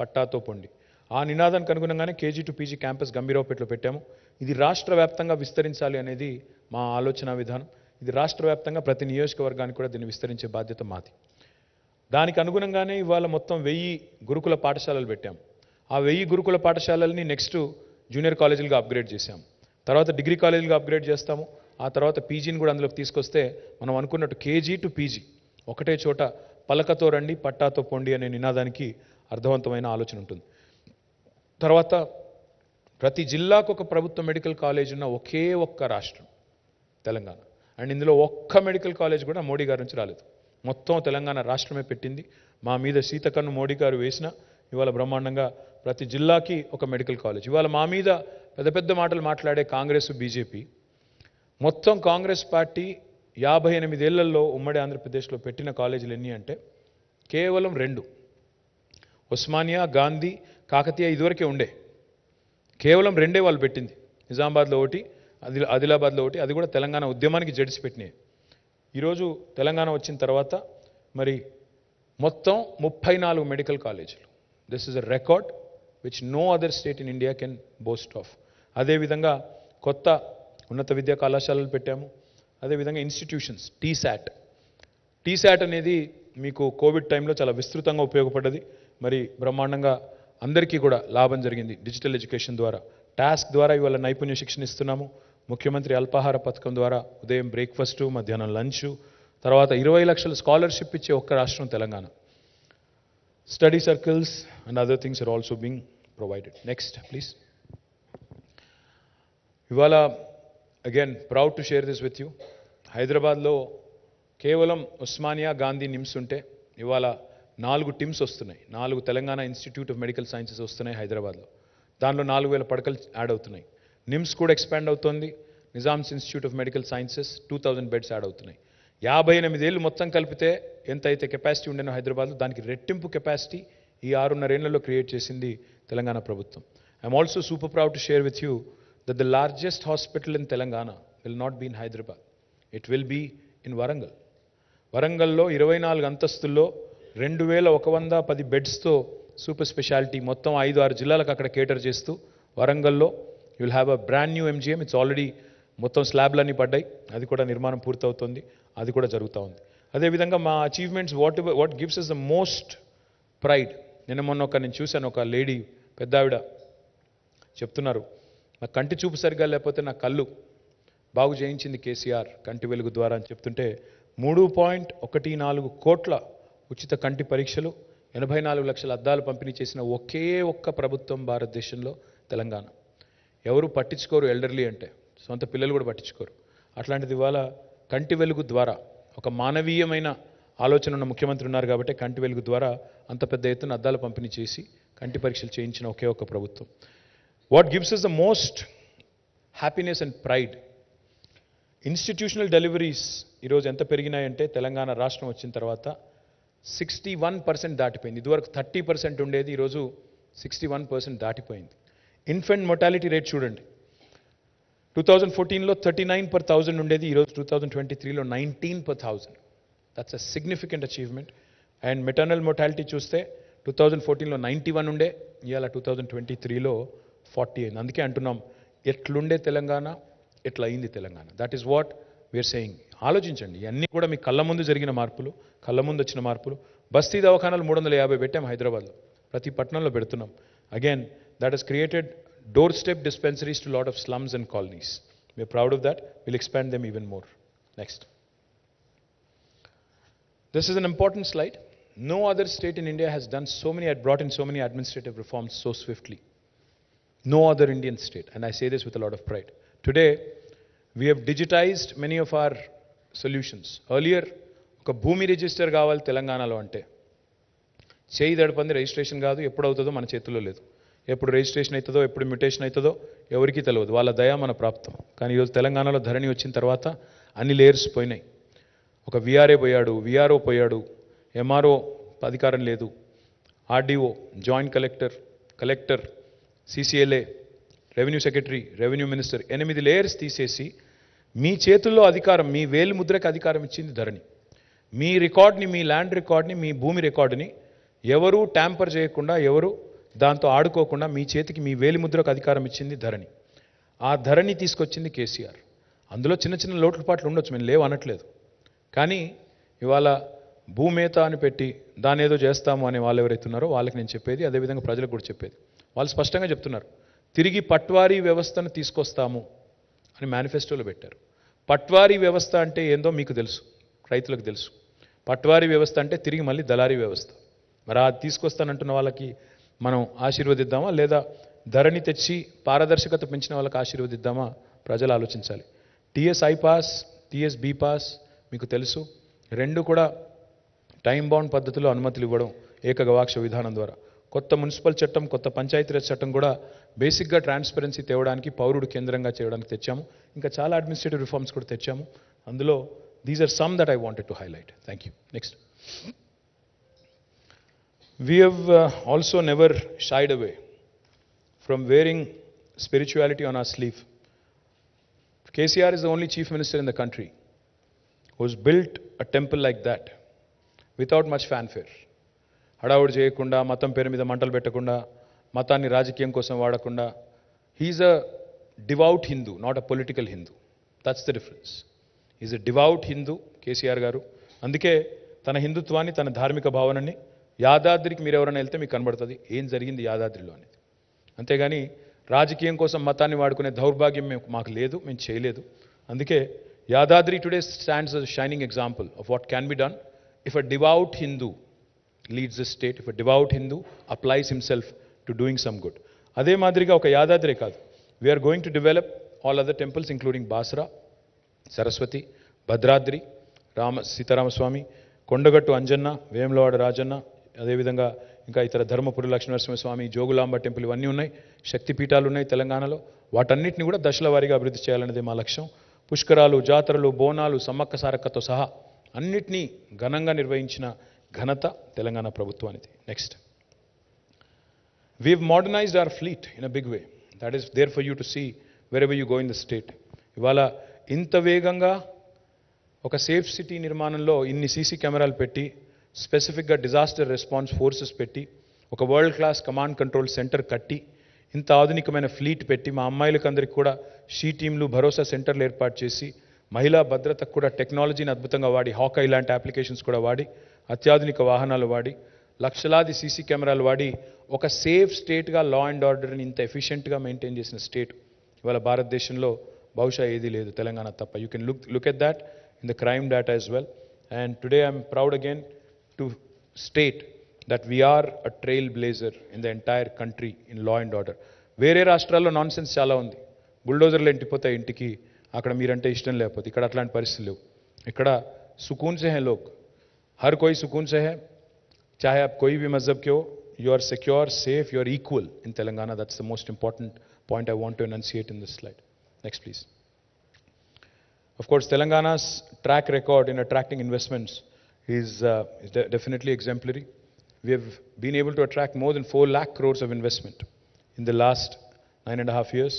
pattato pondi. ఆ నినాదానికి అనుగుణంగానే KG to PG campus గంభీరావుపేటలో పెట్టాము. ఇది రాష్ట్ర వ్యాప్తంగా విస్తరించాలి అనేది మా ఆలోచన విధానం. ఇది రాష్ట్ర వ్యాప్తంగా ప్రతి నియోజకవర్గానికి కూడా దీన్ని విస్తరించే బాధ్యత మాది. దానికి అనుగుణంగానే ఇవాళ మొత్తం 1000 గురుకుల పాఠశాలలు పెట్టాం. ఆ 1000 గురుకుల పాఠశాలల్ని నెక్స్ట్ జూనియర్ కాలేజీలుగా అప్గ్రేడ్ చేశాం. తర్వాత డిగ్రీ కాలేజీలుగా అప్గ్రేడ్ చేస్తాము. ఆ తర్వాత పీజీని కూడా అందులోకి తీసుకొస్తే మనం అనుకున్నట్టు కేజీ టు పీజీ ఒకటే చోట పలకతో రండి పట్టాతో పొండి అనే నినాదానికి అర్థవంతమైన ఆలోచన ఉంటుంది. తర్వాత ప్రతి జిల్లాకు ఒక ప్రభుత్వ మెడికల్ కాలేజ్ ఉన్న ఒకే ఒక్క రాష్ట్రం తెలంగాణ. అండ్ ఇందులో ఒక్క మెడికల్ కాలేజ్ కూడా మోడీ గారి నుంచి రాలేదు, మొత్తం తెలంగాణ రాష్ట్రమే పెట్టింది. మా మీద సీతకన్ను మోడీ గారు వేసిన ఇవాళ బ్రహ్మాండంగా ప్రతి జిల్లాకి ఒక మెడికల్ కాలేజ్. ఇవాళ మా మీద పెద్ద పెద్ద మాటలు మాట్లాడే కాంగ్రెస్, బీజేపీ, మొత్తం కాంగ్రెస్ పార్టీ 58 ఏళ్లలో ఉమ్మడి ఆంధ్రప్రదేశ్లో పెట్టిన కాలేజీలు ఎన్ని అంటే కేవలం 2. ఉస్మానియా, గాంధీ, కాకతీయ ఇదివరకే ఉండే, కేవలం 2 వాళ్ళు పెట్టింది. నిజామాబాద్లో ఒకటి, ఆదిలాబాద్లో ఒకటి, అది కూడా తెలంగాణ ఉద్యమానికి జడిసి పెట్టినాయి. ఈరోజు తెలంగాణ వచ్చిన తర్వాత మరి మొత్తం 34 మెడికల్ కాలేజీలు. This is a record which no other state in India can boast of. అదేవిధంగా కొత్త ఉన్నత విద్యా కళాశాలలు పెట్టాము. అదేవిధంగా ఇన్స్టిట్యూషన్స్, టీశాట్ అనేది మీకు కోవిడ్ టైంలో చాలా విస్తృతంగా ఉపయోగపడ్డది. మరి బ్రహ్మాండంగా అందరికీ కూడా లాభం జరిగింది. డిజిటల్ ఎడ్యుకేషన్ ద్వారా, టాస్క్ ద్వారా ఇవాళ నైపుణ్య శిక్షణ ఇస్తున్నాము. ముఖ్యమంత్రి అల్పాహార పథకం ద్వారా ఉదయం బ్రేక్ఫాస్టు, మధ్యాహ్నం లంచ్, తర్వాత 20 లక్షల స్కాలర్షిప్ ఇచ్చే ఒక్క రాష్ట్రం Telangana. Study circles and other things are also being provided. Next, please. ఇవాళ again proud to share this with you. హైదరాబాద్లో కేవలం ఉస్మానియా, గాంధీ, నిమ్స్ ఉంటే ఇవాళ 4 టిమ్స్ వస్తున్నాయి. 4 Telangana institute of medical sciences వస్తున్నాయి హైదరాబాద్లో. దానిలో 4000 పడకలు యాడ్ అవుతున్నాయి. నిమ్స్ కూడా ఎక్స్పాండ్ అవుతోంది. Nizam's institute of medical sciences 2000 beds add అవుతున్నాయి. 58 ఏళ్ళు మొత్తం కలిపితే ఎంత అయితే కెపాసిటీ ఉండేనో హైదరాబాద్లో దానికి రెట్టింపు కెపాసిటీ ఈ 6.5 ఏళ్లలో క్రియేట్ చేసింది తెలంగాణ ప్రభుత్వం. I'm also super proud to share with you that the largest hospital in Telangana will not be in Hyderabad. It will be in Warangal. వరంగల్లో 24 అంతస్తుల్లో 2110 బెడ్స్తో సూపర్ స్పెషాలిటీ మొత్తం 5-6 జిల్లాలకు అక్కడ కేటర్ చేస్తూ వరంగల్లో you will have a brand new MGM. It's already మొత్తం స్లాబ్లన్నీ పడ్డాయి, అది కూడా నిర్మాణం పూర్తవుతుంది, అది కూడా జరుగుతూ ఉంది. అదేవిధంగా మా achievements what gives us the most pride. మొన్న నేను చూశాను, ఒక లేడీ పెద్ద ఆవిడ చెప్తున్నారు, నా కంటి చూపు సరిగ్గా లేకపోతే నా కళ్ళు బాగు చేయించింది కేసీఆర్ కంటి వెలుగు ద్వారా అని చెప్తుంటే 3.14 కోట్ల ఉచిత కంటి పరీక్షలు, 84 లక్షల అద్దాలు పంపిణీ చేసిన ఒకే ఒక్క ప్రభుత్వం భారతదేశంలో తెలంగాణ. ఎవరు పట్టించుకోరు ఎల్డర్లీ అంటే, సొంత పిల్లలు కూడా పట్టించుకోరు. అట్లాంటిది ఇవాళ కంటి వెలుగు ద్వారా ఒక మానవీయమైన ఆలోచన ఉన్న ముఖ్యమంత్రి ఉన్నారు కాబట్టి కంటి వెలుగు ద్వారా అంత పెద్ద ఎత్తున అద్దాలు పంపిణీ చేసి కంటి పరీక్షలు చేయించిన ఒకే ఒక్క ప్రభుత్వం. What gives us the most happiness and pride, institutional deliveries ఈరోజు ఎంత పెరిగినాయంటే తెలంగాణ రాష్ట్రం వచ్చిన తర్వాత 61% దాటిపోయింది. ఇదివరకు 30% ఉండేది, ఈరోజు 61% దాటిపోయింది. ఇన్ఫెంట్ మొర్టాలిటీ రేట్ చూడండి, 2014లో 39/1000 ఉండేది, ఈరోజు 2023లో 19/1000. That's a significant achievement. And maternal mortality చూస్తే 2014లో 91 ఉండే, ఇవాళ 2023లో 40 అయింది. అందుకే అంటున్నాం, ఎట్లుండే తెలంగాణ ఎట్లా అయింది Telangana. That is what we're saying. ఆలోచించండి, ఇవన్నీ కూడా మీ కళ్ళ ముందు జరిగిన మార్పులు, కళ్ళ ముందు వచ్చిన మార్పులు. బస్తీ దవాఖానాలు 350 పెట్టాం హైదరాబాద్లో, ప్రతి పట్టణంలో పెడుతున్నాం. Again that has created door step dispensaries to lot of slums and colonies. We are proud of that. We'll expand them even more. Next. This is an important slide. No other state in India has done brought in so many administrative reforms so swiftly. No other Indian state, and I say this with a lot of pride. Today, we have digitized many of our solutions. Earlier, oka bhoomi register kavali Telanganalo ante cheyi dadapandi registration kaadu, eppudu avutado mana chetulo ledu. ఎప్పుడు registration అవుతుందో, ఎప్పుడు mutation అవుతుందో ఎవరికీ తెలియదు. వాళ్ళ దయ మన ప్రాప్తం. కానీ ఈరోజు తెలంగాణలో ధరణి వచ్చిన తర్వాత అన్ని లేయర్స్ పోయినాయి. ఒక విఆర్ఏ పోయాడు, విఆర్ఓ పోయాడు, ఎంఆర్ఓ అధికారం లేదు, RDO, joint collector, CCLA, revenue secretary, revenue minister, 8 layers తీసేసి మీ చేతుల్లో అధికారం, మీ వేలు ముద్రకి అధికారం ఇచ్చింది ధరణి. మీ రికార్డ్ని, మీ ల్యాండ్ రికార్డ్ని, మీ భూమి రికార్డుని ఎవరూ ట్యాంపర్ చేయకుండా, ఎవరు దాంతో ఆడుకోకుండా మీ చేతికి, మీ వేలి ముద్రకు అధికారం ఇచ్చింది ధరణి. ఆ ధరణి తీసుకొచ్చింది కేసీఆర్. అందులో చిన్న చిన్న లోటుపాట్లు ఉండొచ్చు, మేము లేవు అనట్లేదు. కానీ ఇవాళ భూమేత అని పెట్టి దాని ఏదో చేస్తాము అనే వాళ్ళు ఎవరైతే ఉన్నారో వాళ్ళకి నేను చెప్పేది, అదేవిధంగా ప్రజలకు కూడా చెప్పేది, వాళ్ళు స్పష్టంగా చెప్తున్నారు, తిరిగి పట్వారీ వ్యవస్థను తీసుకొస్తాము అని మేనిఫెస్టోలో పెట్టారు. పట్వారీ వ్యవస్థ అంటే ఏందో మీకు తెలుసు, రైతులకు తెలుసు. పట్వారీ వ్యవస్థ అంటే తిరిగి మళ్ళీ దళారీ వ్యవస్థ. మరి అది తీసుకొస్తానంటున్న వాళ్ళకి మనం ఆశీర్వదిద్దామా, లేదా ధరణి తెచ్చి పారదర్శకత పెంచిన వాళ్ళకి ఆశీర్వదిద్దామా? ప్రజలు ఆలోచించాలి. TS I pass, TS be pass మీకు తెలుసు, రెండు కూడా టైం బౌండ్ పద్ధతిలో అనుమతులు ఇవ్వడం ఏకగవాక్ష విధానం ద్వారా. కొత్త మున్సిపల్ చట్టం, కొత్త పంచాయతీరాజ్ చట్టం కూడా బేసిక్గా ట్రాన్స్పరెన్సీ తేవడానికి, పౌరుడు కేంద్రంగా చేయడానికి తెచ్చాము. ఇంకా చాలా అడ్మినిస్ట్రేటివ్ రిఫార్మ్స్ కూడా తెచ్చాము. అందులో these are some that I wanted to highlight. Thank you. Next. We have also never shied away from wearing spirituality on our sleeve. KCR is the only chief minister in the country who has built a temple like that without much fanfare. హడావుడి చేయకుండా, మతం పేరు మీద మంటలు పెట్టకుండా, మతాన్ని రాజకీయం కోసం వాడకుండా. He's a devout Hindu, not a political Hindu. That's the difference. He's a devout Hindu, KCR గారు. అందుకే తన హిందుత్వాన్ని, తన ధార్మిక భావనని, యాదాద్రికి మీరు ఎవరైనా వెళ్తే మీకు కనబడుతుంది ఏం జరిగింది యాదాద్రిలో అనేది. అంతేగాని రాజకీయం కోసం మతాన్ని వాడుకునే దౌర్భాగ్యం మాకు లేదు, మేము చేయలేదు. అందుకే Yadadri today stands as a shining example of what can be done if a devout Hindu leads the state, if a devout Hindu applies himself to doing some good. అదే మాదిరిగా ఒక యాదాద్రి కాదు, we are going to develop all other temples including Basra, Saraswati, Bhadradri, Sitaramaswamy, Kondagattu Anjanna, Vemulawada Rajanna, అదేవిధంగా ఇంకా ఇతర Dharmapuri Lakshminarasimhaswamy, Jogulamba temple ఇవన్నీ ఉన్నాయి, శక్తిపీఠాలు ఉన్నాయి తెలంగాణలో. వాటన్నిటిని కూడా దశల వారీగా అభివృద్ధి చేయాలనేది మా లక్ష్యం. పుష్కరాలు, జాతరలు, బోనాలు, సమ్మక్క సారక్కతో సహా అన్నిటినీ ఘనంగా నిర్వహించిన ఘనత తెలంగాణ ప్రభుత్వానిది. Next, we've modernized our fleet in a big way. That is there for you to see wherever you go in the state. ఇవాళ ఇంత వేగంగా ఒక సేఫ్ సిటీ నిర్మాణంలో ఇన్ని సీసీ కెమెరాలు పెట్టి, స్పెసిఫిక్గా డిజాస్టర్ రెస్పాన్స్ ఫోర్సెస్ పెట్టి, ఒక world class command control centre కట్టి, ఇంత ఆధునికమైన ఫ్లీట్ పెట్టి, మా అమ్మాయిలకందరికీ కూడా షీ టీంలు, భరోసా సెంటర్లు ఏర్పాటు చేసి, మహిళా భద్రతకు కూడా టెక్నాలజీని అద్భుతంగా వాడి, హాకా ఇలాంటి అప్లికేషన్స్ కూడా వాడి, అత్యాధునిక వాహనాలు వాడి, లక్షలాది సీసీ కెమెరాలు వాడి ఒక సేఫ్ స్టేట్గా లా అండ్ ఆర్డర్ని ఇంత ఎఫిషియెంట్గా మెయింటైన్ చేసిన స్టేట్ ఇవాళ భారతదేశంలో బహుశా ఏదీ లేదు, తెలంగాణ తప్ప. You can look at that in the crime data as well. And today I'm proud again to state that we are a trailblazer in the entire country in law and order. వేరే రాష్ట్రాల్లో nonsense చాలా ఉంది, బుల్డోజర్లు ఎంటిపోతాయి ఇంటికి, అక్కడ మీరంటే ఇష్టం లేకపోతే. ఇక్కడ అట్లాంటి పరిస్థితులు లేవు. ఇక్కడ సుకూన్ సే హై లోగ్, హర్ కోయి సుకూన్ సే హై, చాహే ఆప్ కోయి భీ మజహబ్ కే హో, you are secure, safe, you are equal in Telangana. That's the most important point I want to enunciate in this slide. Next please. Of course, Telangana's track record in attracting investments is definitely exemplary. We have been able to attract more than 4 lakh crores of investment in the last 9.5 years,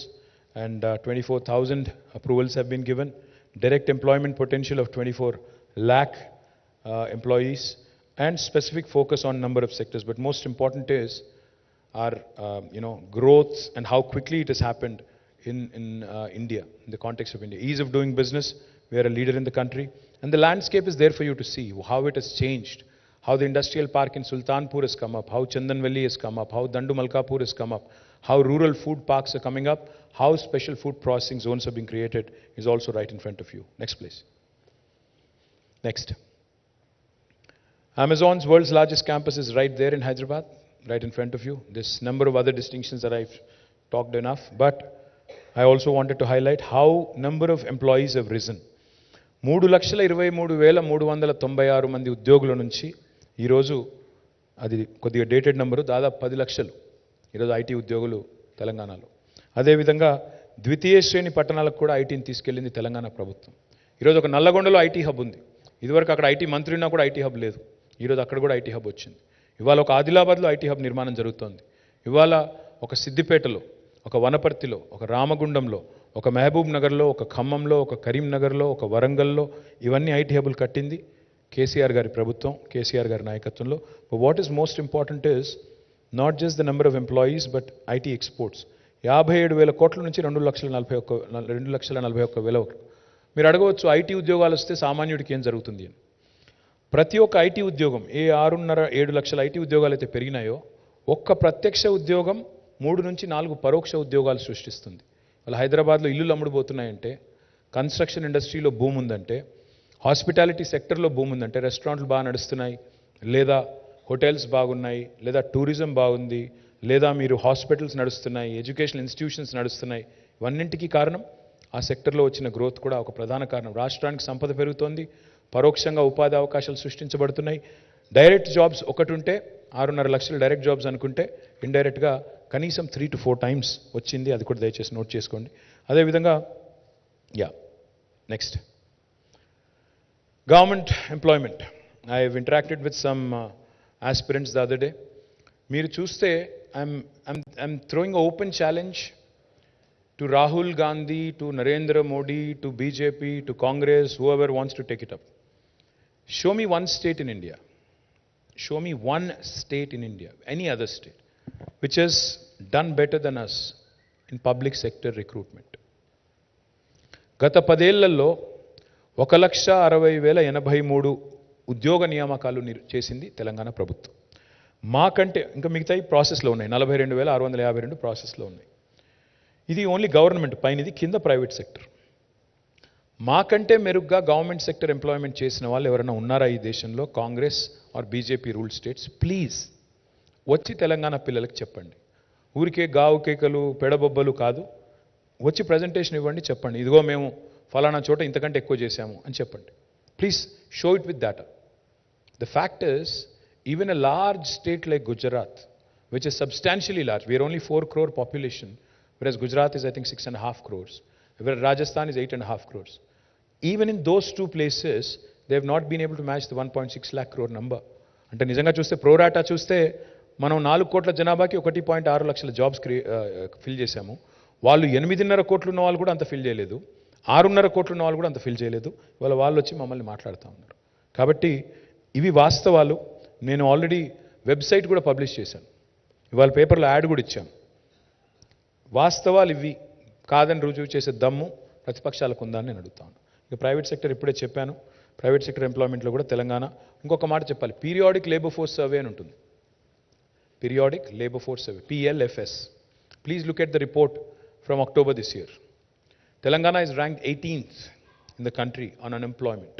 and 24,000 approvals have been given. Direct employment potential of 24 lakh employees, and specific focus on number of sectors. But most important is our growth and how quickly it has happened in India, in the context of India. Ease of doing business, we are a leader in the country, and the landscape is there for you to see how it has changed, how the industrial park in Sultanpur has come up, how Chandanvelli has come up, how Dandu Malkapur has come up, how rural food parks are coming up, how special food processing zones have been created is also right in front of you. Next please. Next. Amazon's world's largest campus is right there in Hyderabad, right in front of you. This number of other distinctions that I've talked enough, but I also wanted to highlight how number of employees have risen. 3,23,396 మంది ఉద్యోగుల నుంచి ఈరోజు, అది కొద్దిగా dated number, దాదాపు 10 లక్షలు ఈరోజు IT ఉద్యోగులు తెలంగాణలో. అదేవిధంగా ద్వితీయ శ్రేణి పట్టణాలకు కూడా ఐటీని తీసుకెళ్ళింది తెలంగాణ ప్రభుత్వం. ఈరోజు ఒక నల్లగొండలో ఐటీ హబ్ ఉంది. ఇదివరకు అక్కడ ఐటీ మంత్రి ఉన్నా కూడా ఐటీ హబ్ లేదు. ఈరోజు అక్కడ కూడా ఐటీ హబ్ వచ్చింది. ఇవాళ ఒక ఆదిలాబాద్లో ఐటీ హబ్ నిర్మాణం జరుగుతోంది. ఇవాళ ఒక సిద్దిపేటలో, ఒక వనపర్తిలో, ఒక రామగుండంలో, ఒక మహబూబ్ నగర్లో, ఒక ఖమ్మంలో, ఒక కరీంనగర్లో, ఒక వరంగల్లో ఇవన్నీ ఐటీ హబులు కట్టింది కేసీఆర్ గారి ప్రభుత్వం, కేసీఆర్ గారి నాయకత్వంలో. But what is most important is not just the number of employees but IT exports. 57,000 కోట్ల నుంచి 2,41,000. మీరు అడగవచ్చు, ఐటీ ఉద్యోగాలు వస్తే సామాన్యుడికి ఏం జరుగుతుంది అని. ప్రతి ఒక్క ఐటీ ఉద్యోగం, ఏ 6.5-7 లక్షల ఐటీ ఉద్యోగాలు అయితే పెరిగినాయో, ఒక్క ప్రత్యక్ష ఉద్యోగం 3 నుంచి 4 పరోక్ష ఉద్యోగాలు సృష్టిస్తుంది. వాళ్ళ హైదరాబాద్లో ఇల్లులు అమ్ముడుపోతున్నాయంటే, కన్స్ట్రక్షన్ ఇండస్ట్రీలో భూమి ఉందంటే, హాస్పిటాలిటీ సెక్టర్లో భూమి ఉందంటే, రెస్టారెంట్లు బాగా నడుస్తున్నాయి, లేదా హోటల్స్ బాగున్నాయి, లేదా టూరిజం బాగుంది, లేదా మీరు హాస్పిటల్స్ నడుస్తున్నాయి, ఎడ్యుకేషన్ ఇన్స్టిట్యూషన్స్ నడుస్తున్నాయి. ఇవన్నింటికీ కారణం ఆ సెక్టర్లో వచ్చిన గ్రోత్ కూడా ఒక ప్రధాన కారణం. రాష్ట్రానికి సంపద పెరుగుతోంది, పరోక్షంగా ఉపాధి అవకాశాలు సృష్టించబడుతున్నాయి. డైరెక్ట్ జాబ్స్ ఒకటి ఉంటే 6.5 లక్షల డైరెక్ట్ జాబ్స్ అనుకుంటే, ఇండైరెక్ట్గా కనీసం 3 to 4 times వచ్చింది. అది కూడా దయచేసి నోట్ చేసుకోండి. అదేవిధంగా next, government employment. I have interacted with some aspirants the other day. మీరు చూస్తే I'm throwing open challenge to Rahul Gandhi, to Narendra Modi, to BJP, to Congress, whoever wants to take it up. Show me one state in India. Show me one state in India, any other state, which has done better than us in public sector recruitment. గత 10 ఏళ్లలో 1,60,83 ఉద్యోగ నియామకాలు చేసింది తెలంగాణ ప్రభుత్వం. మాకంటే ఇంకా మిగతాయి ప్రాసెస్లో ఉన్నాయి. 42,652 ప్రాసెస్లో ఉన్నాయి. ఇది ఓన్లీ గవర్నమెంట్ పైన, ఇది కింద ప్రైవేట్ సెక్టర్. మాకంటే మెరుగ్గా గవర్నమెంట్ సెక్టర్ ఎంప్లాయ్మెంట్ చేసిన వాళ్ళు ఎవరైనా ఉన్నారా ఈ దేశంలో? Congress or BJP rule states? Please వచ్చి తెలంగాణ పిల్లలకి చెప్పండి. ఊరికే గావు కేకలు పెడబొబ్బలు కాదు, వచ్చి ప్రజెంటేషన్ ఇవ్వండి, చెప్పండి ఇదిగో మేము ఫలానా చోట ఇంతకంటే ఎక్కువ చేశాము అని చెప్పండి. Please show it with data. The fact is, even a large state like Gujarat, which is substantially large, we are only 4 crore population, whereas Gujarat is I think 6.5 crores, whereas Rajasthan is 8.5 crores. Even in those two places, they have not been able to match the 1.6 lakh crore number. అంటే నిజంగా చూస్తే ప్రోరాటా చూస్తే మనం 4 కోట్ల జనాభాకి 1.6 లక్షల jobs fill చేశాము. వాళ్ళు 8.5 కోట్లు ఉన్న వాళ్ళు కూడా అంత ఫిల్ చేయలేదు, 6.5 కోట్లు ఉన్న వాళ్ళు కూడా అంత ఫిల్ చేయలేదు. ఇవాళ వాళ్ళు వచ్చి మమ్మల్ని మాట్లాడుతూ ఉన్నారు. కాబట్టి ఇవి వాస్తవాలు. నేను ఆల్రెడీ వెబ్సైట్ కూడా పబ్లిష్ చేశాను, ఇవాళ పేపర్లో యాడ్ కూడా ఇచ్చాను. వాస్తవాలు ఇవి కాదని రుజువు చేసే దమ్ము ప్రతిపక్షాలకు ఉందని నేను అడుగుతాను. ఇక ప్రైవేట్ సెక్టర్ ఇప్పుడే చెప్పాను, ప్రైవేట్ సెక్టర్ ఎంప్లాయ్మెంట్లో కూడా తెలంగాణ. ఇంకొక మాట చెప్పాలి, పీరియాడిక్ లేబర్ ఫోర్స్ సర్వే అని ఉంటుంది. Periodic labour force survey, PLFS. Please look at the report from October this year. Telangana is ranked 18th in the country on unemployment.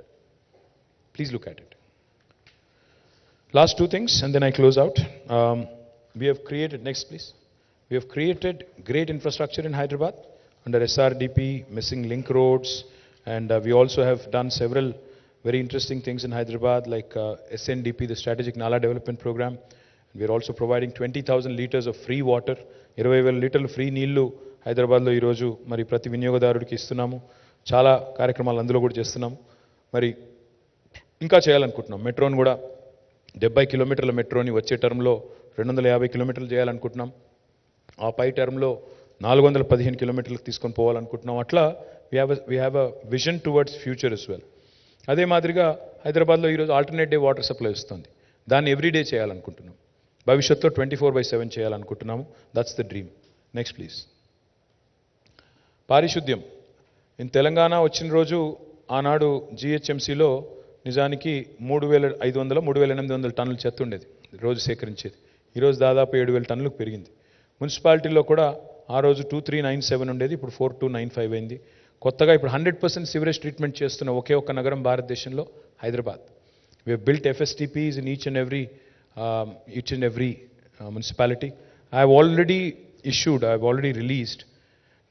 Please look at it. Last two things and then I close out. We have created, next please. We have created great infrastructure in Hyderabad under SRDP, missing link roads, and we also have done several very interesting things in Hyderabad like SNDP, the Strategic Nala Development Program. We are also providing 20,000 liters of free water, 20,000 లీటర్లు free నీళ్లు హైదరాబాద్లో ఈరోజు మరి ప్రతి వినియోగదారుడికి ఇస్తున్నాము. చాలా కార్యక్రమాలు అందులో కూడా చేస్తున్నాము. మరి ఇంకా చేయాలనుకుంటున్నాం. మెట్రోని కూడా 70 కిలోమీటర్ల మెట్రోని వచ్చే టర్మ్లో 250 కిలోమీటర్లు చేయాలనుకుంటున్నాం. ఆ పై టర్మ్లో 415 కిలోమీటర్లకు తీసుకొని పోవాలనుకుంటున్నాం. అట్లా we have a vision towards future as well. అదే మాదిరిగా హైదరాబాద్లో ఈరోజు ఆల్టర్నేట్ డే వాటర్ సప్లై వస్తుంది, దాన్ని ఎవ్రీడే చేయాలనుకుంటున్నాం. భవిష్యత్తులో 24/7 చేయాలనుకుంటున్నాము. That's the dream. Next please. పారిశుద్ధ్యం ఇన్ తెలంగాణ వచ్చిన రోజు ఆనాడు GHMCలో నిజానికి 3,500 3,800 టన్నుల చెత్త ఉండేది రోజు సేకరించేది. ఈరోజు దాదాపు 7,000 టన్నులకు పెరిగింది. మున్సిపాలిటీలో కూడా ఆ రోజు 2397 ఉండేది, ఇప్పుడు 4295 అయింది. కొత్తగా ఇప్పుడు 100% సివరేజ్ ట్రీట్మెంట్ చేస్తున్న ఒకే ఒక్క నగరం భారతదేశంలో Hyderabad. We have built FSTPs in each and every municipality. I have already released,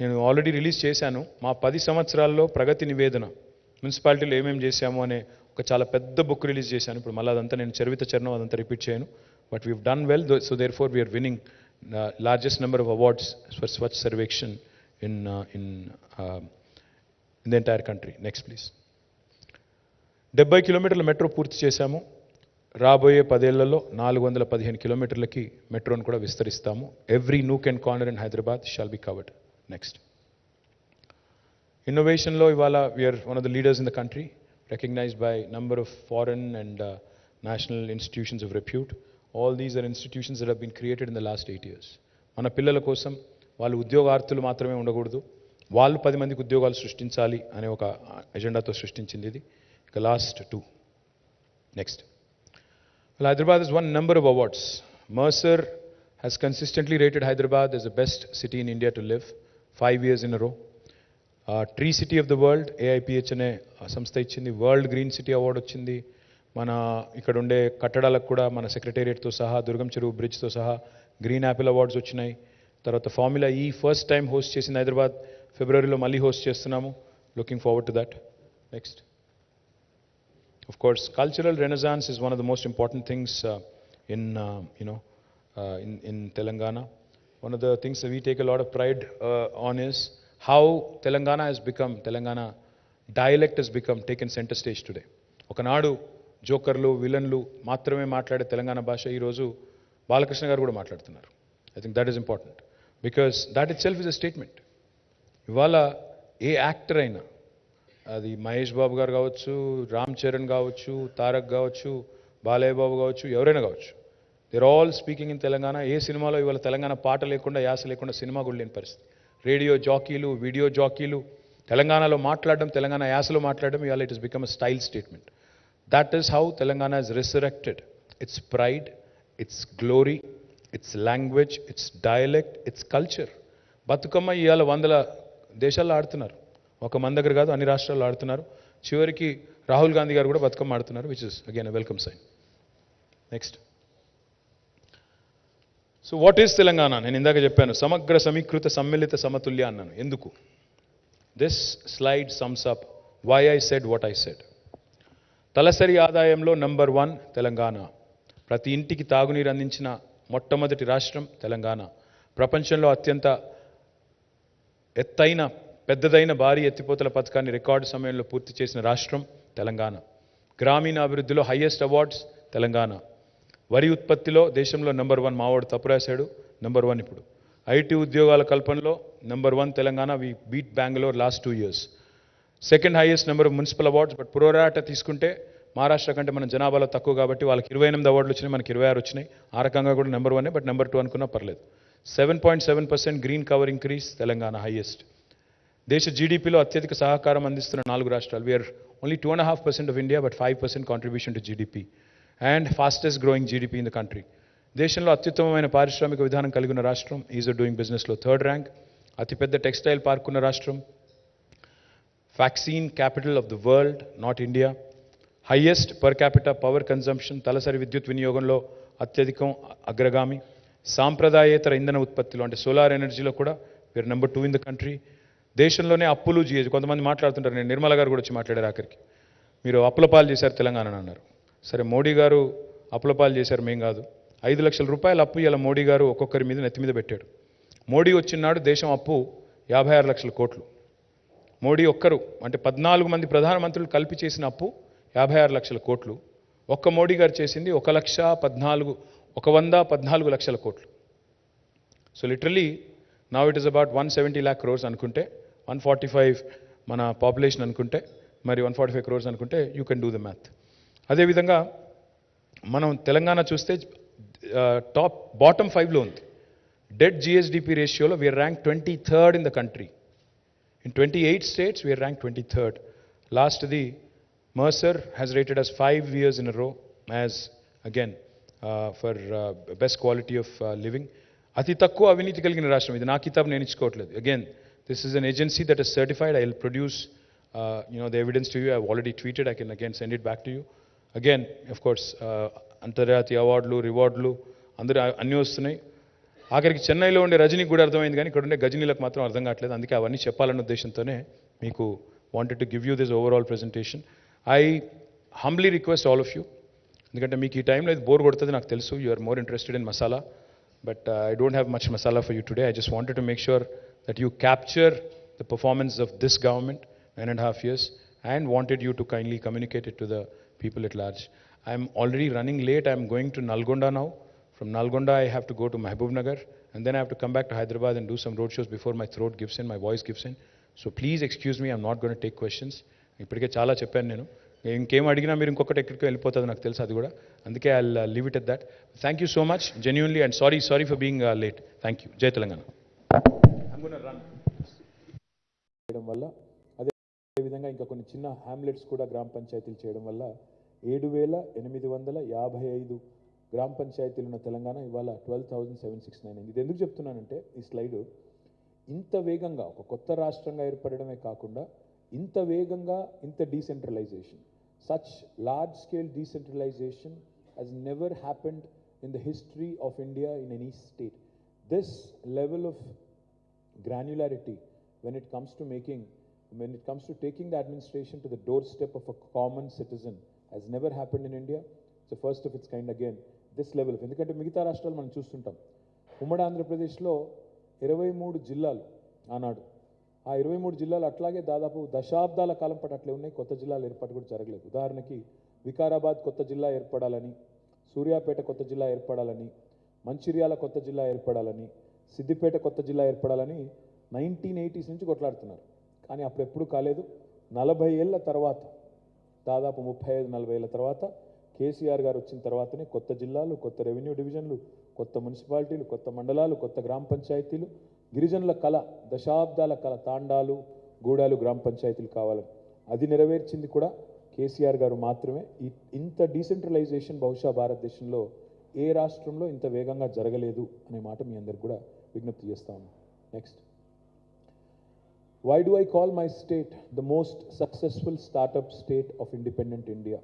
నేను ఆల్రెడీ రిలీజ్ చేశాను మా 10 సంవత్సరాల్లో ప్రగతి నివేదన, మున్సిపాలిటీలో ఏమేమి చేశాము అనే ఒక చాలా పెద్ద బుక్ రిలీజ్ చేశాను. ఇప్పుడు మళ్ళీ అదంతా నేను చరిత్ర చరణం అదంతా రిపీట్ చేయను. But we done well, so therefore we're winning largest number of awards for Swachh Survekshan in the entire country. Next please. 70 కిలోమీటర్ల మెట్రో పూర్తి చేశాము. రాబోయే 10 ఏళ్లలో 415 కిలోమీటర్లకి మెట్రోను కూడా విస్తరిస్తాము. Every nook and corner in Hyderabad shall be covered. Next. ఇన్నోవేషన్లో ఇవాళ we're one of the leaders in the country, recognized by number of foreign and national institutions of repute. All these are institutions that have been created in the last 8 years. మన పిల్లల కోసం వాళ్ళు ఉద్యోగార్థులు మాత్రమే ఉండకూడదు, వాళ్ళు 10 మందికి ఉద్యోగాలు సృష్టించాలి అనే ఒక ఎజెండాతో సృష్టించింది ఇది. ఇక last 2. Next. Well, Hyderabad has won a number of awards. Mercer has consistently rated Hyderabad as the best city in India to live 5 years in a row. Tree city of the world AIPH అనే సంస్థ ఇచ్చింది. World green city award వచ్చింది. మన ఇక్కడ ఉండే కట్టడాలకు కూడా మన సెక్రటేరియట్తో సహా, దుర్గం చెరువు బ్రిడ్జ్తో సహా గ్రీన్ యాపిల్ అవార్డ్స్ వచ్చినాయి. తర్వాత ఫార్ములా ఈ ఫస్ట్ టైం హోస్ట్ చేసింది హైదరాబాద్, ఫిబ్రవరిలో మళ్ళీ హోస్ట్ చేస్తున్నాము. Looking forward to that. Next. Of course, cultural renaissance is one of the most important things in Telangana. One of the things that we take a lot of pride on is how Telangana dialect has become taken center stage today. ఒకనాడు జోకర్లు విలన్లు మాత్రమే మాట్లాడే తెలంగాణ భాష ఈరోజు బాలకృష్ణ గారు కూడా మాట్లాడుతున్నారు. I think that is important because that itself is a statement. ఇవాళ ఏ actor అయినా, అది మహేష్ బాబు గారు కావచ్చు, రామ్ చరణ్ కావచ్చు, తారక్ కావచ్చు, బాలయ్య బాబు కావచ్చు, ఎవరైనా కావచ్చు, they're all speaking in Telangana. ఏ సినిమాలో ఇవాళ తెలంగాణ పాట లేకుండా, యాస లేకుండా సినిమా కూడా లేని పరిస్థితి. రేడియో జాకీలు, వీడియో జాకీలు తెలంగాణలో మాట్లాడడం, తెలంగాణ యాసలో మాట్లాడడం ఇవాళ it is become a style statement. That is how Telangana has resurrected its pride, its glory, its language, its dialect, its culture. Bathukamma ఇవాళ వందల దేశాల్లో ఆడుతున్నారు, ఒక మన దగ్గర కాదు అన్ని రాష్ట్రాల్లో ఆడుతున్నారు. చివరికి రాహుల్ గాంధీ గారు కూడా బతుకమ్మ ఆడుతున్నారు, which is again a welcome sign. Next, so what is Telangana? నేను ఇందాక చెప్పాను సమగ్ర సమీకృత సమ్మిళిత సమతుల్య అన్నాను. ఎందుకు? This slide sums up why I said what I said. తలసరి ఆదాయంలో నంబర్ 1 తెలంగాణ. ప్రతి ఇంటికి తాగునీరు అందించిన మొట్టమొదటి రాష్ట్రం తెలంగాణ. ప్రపంచంలో అత్యంత ఎత్తైన పెద్దదైన భారీ ఎత్తిపోతల పథకాన్ని రికార్డు సమయంలో పూర్తి చేసిన రాష్ట్రం తెలంగాణ. గ్రామీణ అభివృద్ధిలో హైయెస్ట్ అవార్డ్స్ తెలంగాణ. వరి ఉత్పత్తిలో దేశంలో నంబర్ 1, మావాడు తప్పు రాశాడు, నంబర్ 1 ఇప్పుడు. ఐటీ ఉద్యోగాల కల్పనలో number 1 Telangana. We beat Bengaluru last 2 years. Second highest number of municipal awards. But పురోరాట తీసుకుంటే మహారాష్ట్ర కంటే మన జనాభాలో తక్కువ కాబట్టి వాళ్ళకి 28 అవార్డులు వచ్చినాయి, మనకి 26 వచ్చినాయి. ఆ రకంగా కూడా నెంబర్ 1, బట్ నెంబర్ 2 అనుకున్నా పర్లేదు. 7.7% green cover increase Telangana highest. దేశ జీడీపీలో అత్యధిక సహకారం అందిస్తున్న 4 రాష్ట్రాలు. We're only 2.5% of India, but 5% contribution to GDP and fastest growing GDP in the country. దేశంలో అత్యుత్తమమైన పారిశ్రామిక విధానం కలిగిన రాష్ట్రం. ఈజ్ ఆఫ్ డూయింగ్ బిజినెస్లో 3rd ర్యాంక్. అతిపెద్ద టెక్స్టైల్ పార్క్ ఉన్న రాష్ట్రం. Vaccine capital of the world, not India. Highest per capital power consumption, తలసరి విద్యుత్ వినియోగంలో అత్యధికం, అగ్రగామి. సాంప్రదాయేతర ఇంధన ఉత్పత్తిలో అంటే సోలార్ ఎనర్జీలో కూడా we're number 2 in the country. దేశంలోనే అప్పులు జీఎస్ కొంతమంది మాట్లాడుతుంటారు, నేను నిర్మల గారు కూడా వచ్చి మాట్లాడారు ఆఖరికి. మీరు అప్పుల పాలు చేశారు తెలంగాణ అన్నారు. సరే, మోడీ గారు అప్పుల పాలు చేశారు, మేం కాదు. 5 లక్షల రూపాయల అప్పు ఇలా మోడీ గారు ఒక్కొక్కరి మీద నెత్తి మీద పెట్టాడు. మోడీ వచ్చినాడు దేశం అప్పు 56 లక్షల కోట్లు. మోడీ ఒక్కరు అంటే 14 మంది ప్రధానమంత్రులు కలిపి చేసిన అప్పు 56 లక్షల కోట్లు. ఒక్క మోడీ గారు చేసింది 114 లక్షల కోట్లు. So literally now it is about 170 lakh crores అనుకుంటే, 145 మన పాపులేషన్ అనుకుంటే, మరి 145 crores అనుకుంటే you can do the math. అదేవిధంగా మనం తెలంగాణ చూస్తే బాటమ్ 5లో ఉంది. డెట్ జిఎస్డిపి రేషియోలో we're rank 23rd in the country. In 28 states, we are ranked 23rd. Last, the Mercer has rated us 5 years in a row as, again, for best quality of living. Ati takku aviniti kaligina rashtam. Idi na kitab nenu ichukovatledu. Again, this is an agency that is certified. I will produce, the evidence to you. I have already tweeted. I can again send it back to you. Again, of course, అంతర్జాతీయ అవార్డులు, రివార్డులు అందరూ అన్నీ వస్తున్నాయి. ఆఖరికి చెన్నైలో ఉండే రజనీకి కూడా అర్థమైంది, కానీ ఇక్కడ ఉండే గజనీలకు మాత్రం అర్థం కావట్లేదు. అందుకే అవన్నీ చెప్పాలన్న ఉద్దేశంతోనే మీకు wanted to give you this overall presentation. I humbly request all of you, ఎందుకంటే మీకు ఈ టైంలో ఇది బోర్ కొడుతుంది నాకు తెలుసు. You are more interested in masala, but I don't have much masala for you today. I just wanted to make sure that you capture the performance of this government 9.5 years and wanted you to kindly communicate it to the people at large. I am already running late. I am going to Nalgonda now. From Nalgonda, I have to go to Mahbubnagar, and then I have to come back to Hyderabad and do some road shows before my throat gives in, my voice gives in. So please excuse me, I'm not going to take questions. ఇప్పటికే చాలా చెప్పాను నేను. ఇంకేం అడిగినా మీరు ఇంకొకటి ఎక్కడికి వెళ్ళిపోతుంది నాకు తెలుసు అది కూడా. అందుకే I leave it at that. Thank you so much genuinely and sorry for being late. Thank you. జై తెలంగాణ. చేయడం వల్ల అదేవిధంగా ఇంకా కొన్ని చిన్న హ్యామ్లెట్స్ కూడా గ్రామ పంచాయతీలు చేయడం వల్ల 7,855 గ్రామ పంచాయతీలు ఉన్న తెలంగాణ ఇవాళ 12,769 అయింది. ఇది ఎందుకు చెప్తున్నానంటే, ఈ స్లైడ్ ఇంత వేగంగా ఒక కొత్త రాష్ట్రంగా ఏర్పడడమే కాకుండా ఇంత వేగంగా ఇంత decentralisation, such large scale decentralisation has never happened in the history of India in any state. This level of granularity when it comes to taking the administration to the doorstep of a common citizen has never happened in India. It's the first of its kind again. This level of, ఎందుకంటే మిగతా రాష్ట్రాలు మనం చూస్తుంటాం. ఉమ్మడి ఆంధ్రప్రదేశ్లో 23 జిల్లాలు ఆనాడు, ఆ 23 జిల్లాలు అట్లాగే దాదాపు దశాబ్దాల కాలం పాటు అట్లే ఉన్నాయి. కొత్త జిల్లాలు ఏర్పాటు కూడా జరగలేదు. ఉదాహరణకి వికారాబాద్ కొత్త జిల్లా ఏర్పడాలని, సూర్యాపేట కొత్త జిల్లా ఏర్పడాలని, మంచిర్యాల కొత్త జిల్లా ఏర్పడాలని, సిద్దిపేట కొత్త జిల్లా ఏర్పడాలని 1980s నుంచి కొట్లాడుతున్నారు. కానీ అప్పుడు ఎప్పుడు కాలేదు. 40 ఏళ్ల తర్వాత, దాదాపు 35-40 ఏళ్ల తర్వాత కేసీఆర్ గారు వచ్చిన తర్వాతనే కొత్త జిల్లాలు, కొత్త రెవెన్యూ డివిజన్లు, కొత్త మున్సిపాలిటీలు, కొత్త మండలాలు, కొత్త గ్రామ పంచాయతీలు, గిరిజనుల కళ, దశాబ్దాల కళ, తాండాలు, గూడాలు గ్రామ పంచాయతీలు కావాలని అది నెరవేర్చింది కూడా కేసీఆర్ గారు మాత్రమే. ఇంత డీసెంట్రలైజేషన్ బహుశా భారతదేశంలో ఏ రాష్ట్రంలో ఇంత వేగంగా జరగలేదు అనే మాట మీ అందరికి కూడా విజ్ఞప్తి చేస్తా ఉన్నాను. Next. Why do I call my state the most successful startup state of independent India?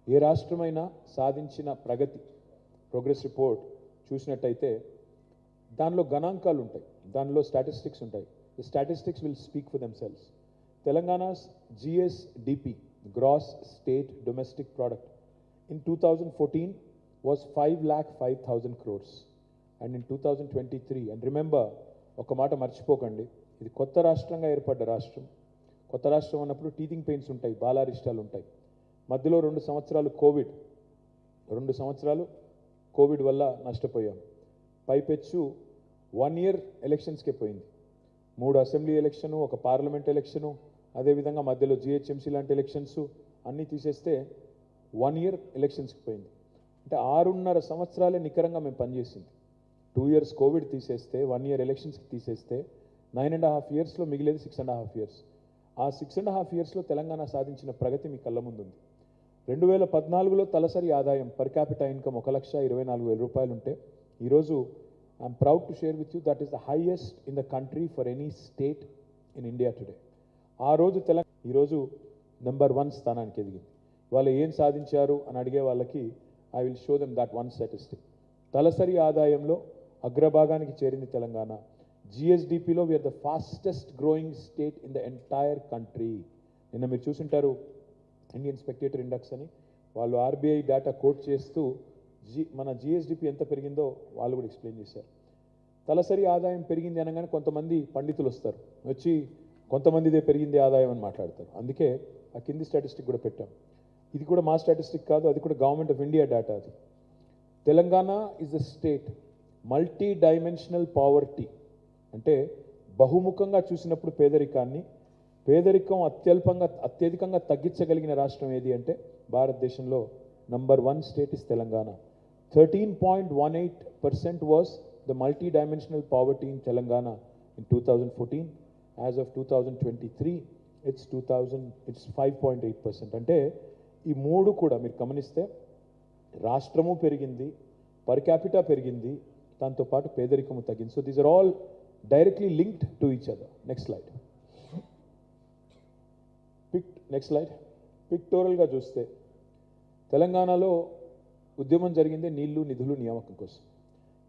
ఏ రాష్ట్రమైనా సాధించిన ప్రోగ్రెస్ రిపోర్ట్ చూసినట్టయితే దానిలో గణాంకాలు ఉంటాయి, దానిలో స్టాటిస్టిక్స్ ఉంటాయి. The statistics will speak for themselves. తెలంగాణ's GSDP, gross state domestic product, in 2014 was 5,05,000 crores, and in 2023, and remember, ఒక మాట మర్చిపోకండి, ఇది కొత్త రాష్ట్రంగా ఏర్పడ్డ రాష్ట్రం. కొత్త రాష్ట్రం అన్నప్పుడు టీథింగ్ పెయిన్స్ ఉంటాయి, బాలారిష్టాలు ఉంటాయి. మధ్యలో 2 సంవత్సరాలు కోవిడ్ వల్ల నష్టపోయాం. పైపెచ్చు 1 year ఎలక్షన్స్కే పోయింది. 3 అసెంబ్లీ ఎలక్షను, ఒక పార్లమెంట్ ఎలక్షను, అదేవిధంగా మధ్యలో GHMC లాంటి ఎలక్షన్స్ అన్నీ తీసేస్తే 1 year ఎలక్షన్స్కి పోయింది. అంటే 6.5 సంవత్సరాలే నికరంగా మేము పనిచేసింది. 2 years కోవిడ్ తీసేస్తే, 1 year ఎలక్షన్స్కి తీసేస్తే 9.5 yearsలో మిగిలేదు 6.5 years. ఆ 6.5 yearsలో తెలంగాణ సాధించిన ప్రగతి మీ కళ్ళ ముందుంది. 2014లో తలసరి ఆదాయం పర్ క్యాపిటా ఇన్కమ్ 1,24,000 రూపాయలు ఉంటే ఈరోజు I'm proud to share with you that is the highest in the country for any state in India today. ఆ రోజు ఈరోజు నెంబర్ 1 స్థానానికి ఎదిగింది. వాళ్ళు ఏం సాధించారు అని అడిగే వాళ్ళకి I will show them that one statistic. తలసరి ఆదాయంలో అగ్రభాగానికి చేరింది తెలంగాణ. GSDPలో we're the fastest growing state in the entire country. నిన్న మీరు చూసింటారు ఇండియన్ స్పెక్టేటర్ ఇండెక్స్ అని, వాళ్ళు RBI డేటా కోట్ చేస్తూ మన GSDP ఎంత పెరిగిందో వాళ్ళు కూడా ఎక్స్ప్లెయిన్ చేశారు. తలసరి ఆదాయం పెరిగింది అనగానే కొంతమంది పండితులు వస్తారు, వచ్చి కొంతమందిదే పెరిగింది ఆదాయం అని మాట్లాడతారు. అందుకే ఆ కింది స్టాటిస్టిక్ కూడా పెట్టాం. ఇది కూడా మా స్టాటిస్టిక్ కాదు, అది కూడా గవర్నమెంట్ ఆఫ్ ఇండియా డేటా. అది Telangana is the state multidimensional poverty, అంటే బహుముఖంగా చూసినప్పుడు పేదరికం అత్యధికంగా తగ్గించగలిగిన రాష్ట్రం ఏది అంటే భారతదేశంలో number 1 state is Telangana. 13.18% was the multi-dimensional poverty in Telangana in 2014. As of 2023, it's 5.8%. అంటే ఈ మూడు కూడా మీరు గమనిస్తే రాష్ట్రము పెరిగింది, పర్ క్యాపిటా పెరిగింది, దాంతోపాటు పేదరికము తగ్గింది. So these are all directly linked to each other. Next slide. పిక్టోరల్గా చూస్తే తెలంగాణలో ఉద్యమం జరిగిందే నీళ్లు నిధులు నియామకం కోసం.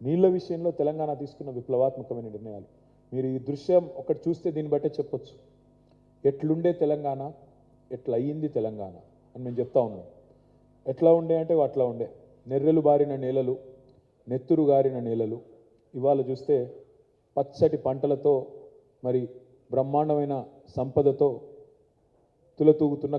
నీళ్ల విషయంలో తెలంగాణ తీసుకున్న విప్లవాత్మకమైన నిర్ణయాలు మీరు ఈ దృశ్యం ఒకటి చూస్తే దీన్ని బట్టే చెప్పొచ్చు. ఎట్లుండే తెలంగాణ, ఎట్లా అయ్యింది తెలంగాణ అని మేము చెప్తా ఉన్నాం. ఎట్లా ఉండే అంటే అట్లా ఉండే. నెర్రెలు బారిన నేలలు, నెత్తురు గారిన నేలలు. ఇవాళ చూస్తే పచ్చటి పంటలతో, మరి బ్రహ్మాండమైన సంపదతో తులతూగుతున్న